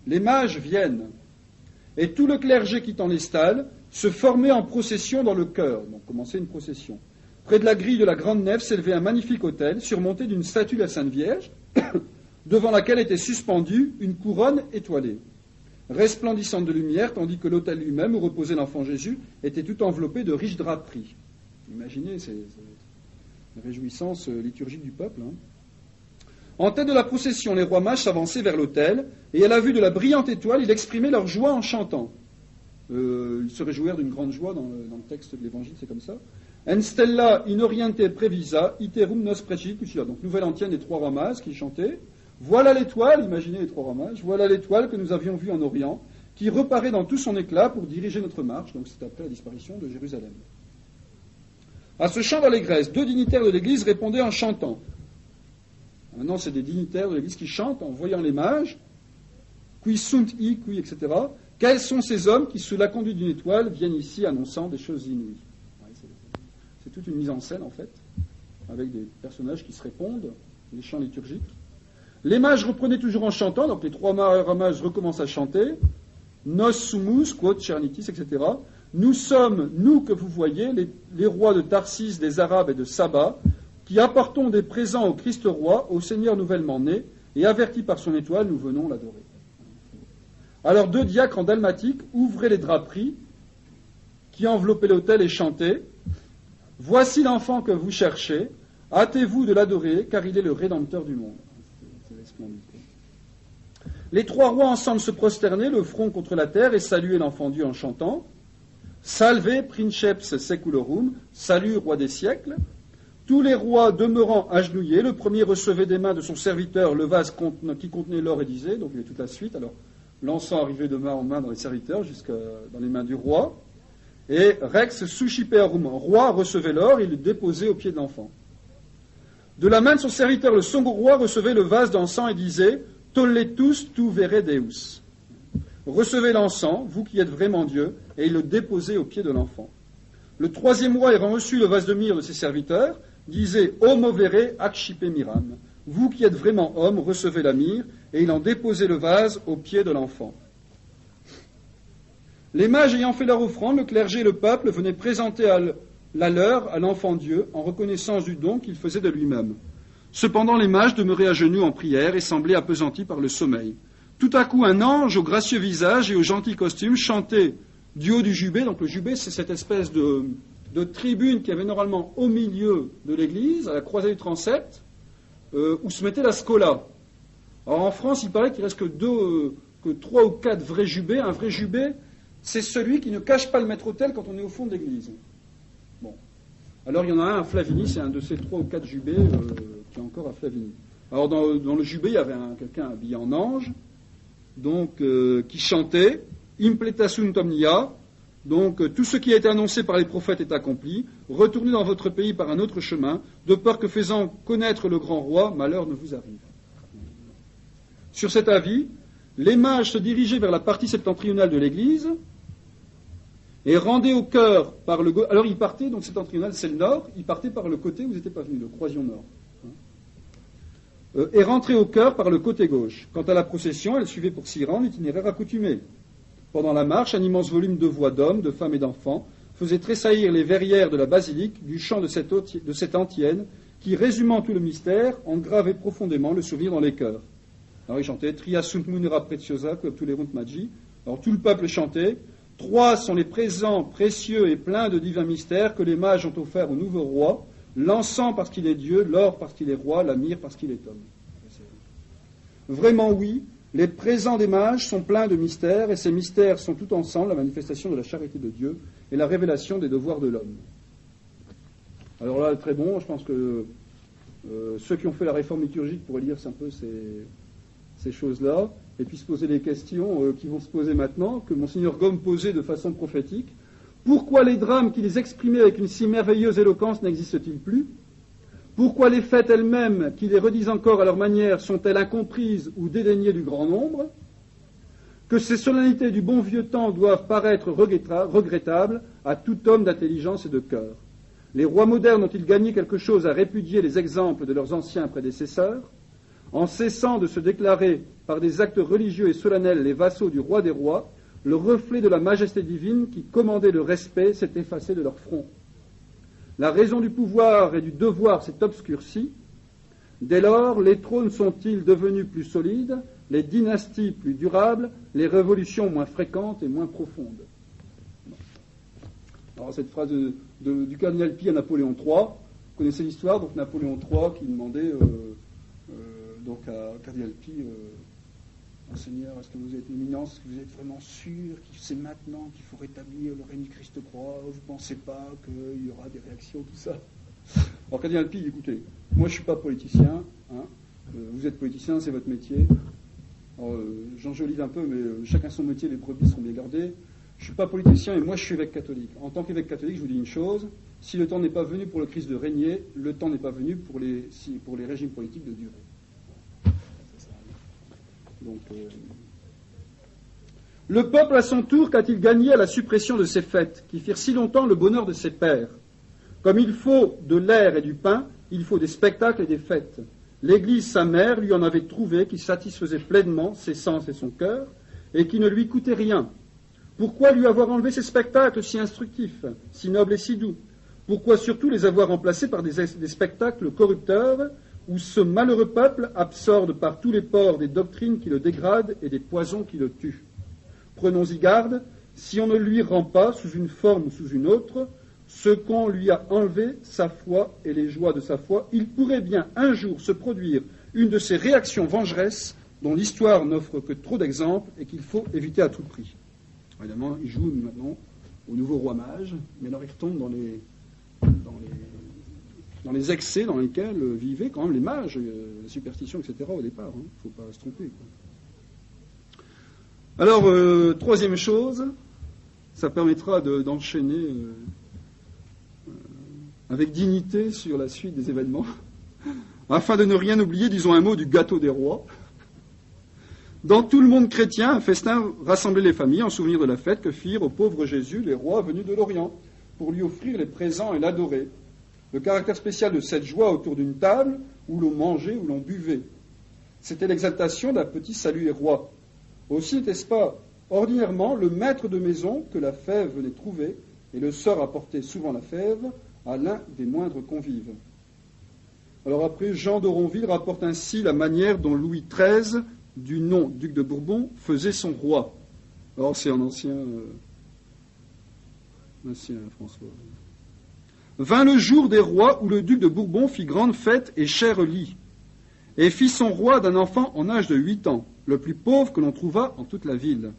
Speaker 1: les mages viennent. Et tout le clergé quittant les stalles se formait en procession dans le chœur, donc commençait une procession. Près de la grille de la grande nef s'élevait un magnifique autel surmonté d'une statue de la Sainte Vierge, devant laquelle était suspendue une couronne étoilée, resplendissante de lumière, tandis que l'autel lui-même, où reposait l'enfant Jésus, était tout enveloppé de riches draperies. Imaginez ces réjouissances liturgiques du peuple. Hein. En tête de la procession, les rois mages s'avançaient vers l'autel, et à la vue de la brillante étoile, ils exprimaient leur joie en chantant. Ils se réjouirent d'une grande joie dans le texte de l'Évangile, c'est comme ça. En stella in oriente previsa, iterum nos precit cucilla. Donc, nouvelle antienne des 3 rois mages qui chantaient. Voilà l'étoile, imaginez les 3 rois mages, voilà l'étoile que nous avions vue en Orient, qui reparaît dans tout son éclat pour diriger notre marche. Donc, c'est après la disparition de Jérusalem. À ce chant d'allégresse, 2 dignitaires de l'Église répondaient en chantant. Maintenant, c'est des dignitaires de l'Église qui chantent en voyant les mages, qui sunt i, qui, etc. Quels sont ces hommes qui, sous la conduite d'une étoile, viennent ici annonçant des choses inouïes? Ouais, c'est toute une mise en scène, en fait, avec des personnages qui se répondent, des chants liturgiques. Les mages reprenaient toujours en chantant, donc les 3 mages recommencent à chanter. Nos sumus, quod cernitis, etc. Nous sommes, nous que vous voyez, les rois de Tarsis, des Arabes et de Saba, qui apportons des présents au Christ roi, au Seigneur nouvellement né, et avertis par son étoile, nous venons l'adorer. Alors 2 diacres en dalmatique ouvraient les draperies qui enveloppaient l'autel et chantaient « Voici l'enfant que vous cherchez, hâtez-vous de l'adorer, car il est le Rédempteur du monde. » C'est splendide. Les trois rois ensemble se prosternaient, le front contre la terre, et saluaient l'enfant Dieu en chantant « Salve princeps seculorum » salut roi des siècles. Tous les rois demeurant agenouillés, le premier recevait des mains de son serviteur le vase qui contenait l'or et disait, donc il y avait toute la suite, alors l'encens arrivait de main en main dans les serviteurs, jusqu'à dans les mains du roi, et Rex susciperum, roi recevait l'or et le déposait au pied de l'enfant. De la main de son serviteur, le second roi recevait le vase d'encens et disait « Tolletus tu vere Deus ». Recevez l'encens, vous qui êtes vraiment Dieu, et il le déposait au pied de l'enfant. Le troisième roi, ayant reçu le vase de myrrhe de ses serviteurs, disait « Homo vere accipe miram ». Vous qui êtes vraiment homme, recevez la myrrhe, et il en déposait le vase au pied de l'enfant. Les mages ayant fait leur offrande, le clergé et le peuple venaient présenter la leur à l'enfant Dieu, en reconnaissance du don qu'il faisait de lui-même. Cependant les mages demeuraient à genoux en prière et semblaient appesantis par le sommeil. Tout à coup, un ange au gracieux visage et au gentil costume chantait du haut du jubé. Donc le jubé, c'est cette espèce de tribune qui avait normalement au milieu de l'église, à la croisée du transept, où se mettait la scola. Alors en France, il paraît qu'il reste que 3 ou 4 vrais jubés. Un vrai jubé, c'est celui qui ne cache pas le maître-autel quand on est au fond de l'église. Bon. Alors il y en a un à Flavigny, c'est un de ces 3 ou 4 jubés qui est encore à Flavigny. Alors dans le jubé, il y avait quelqu'un habillé en ange, donc qui chantait Impleta sunt omnia, donc tout ce qui a été annoncé par les prophètes est accompli, retournez dans votre pays par un autre chemin, de peur que faisant connaître le grand roi, malheur ne vous arrive. Sur cet avis, les mages se dirigeaient vers la partie septentrionale de l'église et rendaient au cœur par le... Alors ils partaient, donc septentrional c'est le nord, ils partaient par le côté où vous n'étiez pas venus, le croisillon nord. Et rentraient au cœur par le côté gauche. Quant à la procession, elle suivait pour s'y rendre l'itinéraire accoutumé. Pendant la marche, un immense volume de voix d'hommes, de femmes et d'enfants faisait tressaillir les verrières de la basilique du chant de cette antienne qui, résumant tout le mystère, engravait profondément le souvenir dans les cœurs. Alors ils chantaient Tria sunt munera preciosa, comme tous les runt magi. Alors tout le peuple chantait. 3 sont les présents précieux et pleins de divins mystères que les mages ont offerts au nouveau roi. L'encens parce qu'il est Dieu, l'or parce qu'il est roi, la myrrhe parce qu'il est homme. Vraiment oui, les présents des mages sont pleins de mystères, et ces mystères sont tout ensemble la manifestation de la charité de Dieu et la révélation des devoirs de l'homme. Alors là, très bon, je pense que ceux qui ont fait la réforme liturgique pourraient lire un peu ces choses-là, et puis se poser les questions qui vont se poser maintenant, que Monseigneur Gomme posait de façon prophétique. Pourquoi les drames qui les exprimaient avec une si merveilleuse éloquence n'existent-ils plus ? Pourquoi les fêtes elles-mêmes, qui les redisent encore à leur manière, sont-elles incomprises ou dédaignées du grand nombre ? Que ces solennités du bon vieux temps doivent paraître regrettables à tout homme d'intelligence et de cœur. Les rois modernes ont-ils gagné quelque chose à répudier les exemples de leurs anciens prédécesseurs ? En cessant de se déclarer par des actes religieux et solennels les vassaux du roi des rois, le reflet de la majesté divine qui commandait le respect s'est effacé de leur front. La raison du pouvoir et du devoir s'est obscurcie. Dès lors, les trônes sont-ils devenus plus solides, les dynasties plus durables, les révolutions moins fréquentes et moins profondes. Alors cette phrase du cardinal Pie à Napoléon III, vous connaissez l'histoire, donc Napoléon III qui demandait donc à cardinal Pie, Monseigneur, est-ce que vous êtes une éminence, est-ce que vous êtes vraiment sûr que c'est maintenant qu'il faut rétablir le règne du Christ-Croix, vous ne pensez pas qu'il y aura des réactions, tout ça? Alors cardinal Pie, écoutez, moi je ne suis pas politicien, hein, vous êtes politicien, c'est votre métier. J'enjolive un peu, mais chacun son métier, les brebis sont bien gardées. Je ne suis pas politicien et moi je suis évêque catholique. En tant qu'évêque catholique, je vous dis une chose, si le temps n'est pas venu pour le Christ de régner, le temps n'est pas venu pour les régimes politiques de durer. Donc, le peuple à son tour, qu'a-t-il gagné à la suppression de ces fêtes, qui firent si longtemps le bonheur de ses pères? Comme il faut de l'air et du pain, il faut des spectacles et des fêtes. L'Église, sa mère, lui en avait trouvé qui satisfaisait pleinement ses sens et son cœur, et qui ne lui coûtait rien. Pourquoi lui avoir enlevé ces spectacles si instructifs, si nobles et si doux? Pourquoi surtout les avoir remplacés par des spectacles corrupteurs, où ce malheureux peuple absorbe par tous les pores des doctrines qui le dégradent et des poisons qui le tuent? Prenons-y garde, si on ne lui rend pas, sous une forme ou sous une autre, ce qu'on lui a enlevé, sa foi et les joies de sa foi, il pourrait bien un jour se produire une de ces réactions vengeresses dont l'histoire n'offre que trop d'exemples et qu'il faut éviter à tout prix. Évidemment, il joue maintenant au nouveau roi mage, mais alors il retombe dans les excès dans lesquels vivaient quand même les mages, la superstition, etc. au départ. Il ne faut pas se tromper, quoi. Alors, troisième chose, ça permettra d'enchaîner avec dignité sur la suite des événements. Afin de ne rien oublier, disons un mot du gâteau des rois. Dans tout le monde chrétien, un festin rassemblait les familles en souvenir de la fête que firent au pauvre Jésus les rois venus de l'Orient, pour lui offrir les présents et l'adorer. Le caractère spécial de cette joie autour d'une table où l'on mangeait, où l'on buvait. C'était l'exaltation d'un petit salué roi. Aussi n'était-ce pas ordinairement le maître de maison que la fève venait trouver, et le sort apportait souvent la fève à l'un des moindres convives. Alors après, Jean d'Oronville rapporte ainsi la manière dont Louis XIII, du nom duc de Bourbon, faisait son roi. Alors c'est un ancien François. Vint le jour des rois où le duc de Bourbon fit grande fête et cher lit, et fit son roi d'un enfant en âge de 8 ans, le plus pauvre que l'on trouva en toute la ville,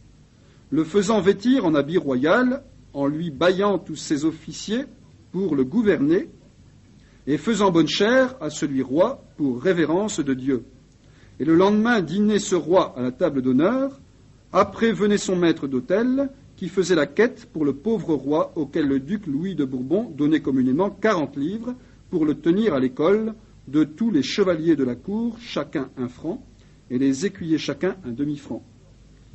Speaker 1: le faisant vêtir en habit royal, en lui baillant tous ses officiers pour le gouverner, et faisant bonne chère à celui roi pour révérence de Dieu. Et le lendemain dînait ce roi à la table d'honneur, après venait son maître d'hôtel, qui faisait la quête pour le pauvre roi auquel le duc Louis de Bourbon donnait communément 40 livres pour le tenir à l'école, de tous les chevaliers de la cour, chacun 1 franc, et les écuyers chacun 1 demi-franc.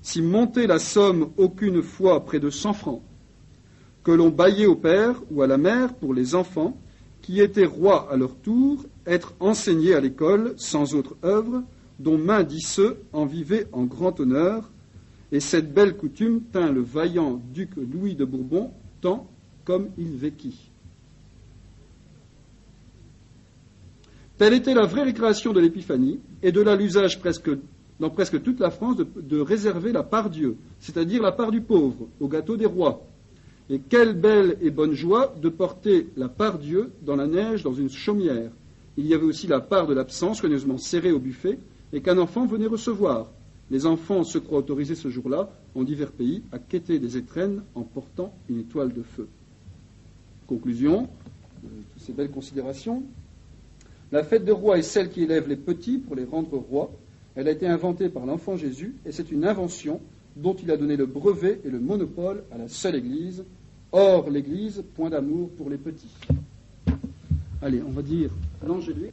Speaker 1: Si montait la somme aucune fois près de 100 francs, que l'on baillait au père ou à la mère pour les enfants, qui étaient rois à leur tour, être enseignés à l'école sans autre œuvre, dont main d'Isseux en vivait en grand honneur, et cette belle coutume tint le vaillant duc Louis de Bourbon tant comme il véquit. Telle était la vraie récréation de l'Épiphanie, et de là l'usage dans presque toute la France de réserver la part Dieu, c'est-à-dire la part du pauvre, au gâteau des rois. Et quelle belle et bonne joie de porter la part Dieu dans la neige, dans une chaumière. Il y avait aussi la part de l'absence soigneusement serrée au buffet, et qu'un enfant venait recevoir. Les enfants se croient autorisés ce jour-là, en divers pays, à quêter des étrennes en portant une étoile de feu. Conclusion de toutes ces belles considérations. La fête des rois est celle qui élève les petits pour les rendre rois. Elle a été inventée par l'enfant Jésus, et c'est une invention dont il a donné le brevet et le monopole à la seule Église. Or, l'Église, point d'amour pour les petits. Allez, on va dire l'Angélus.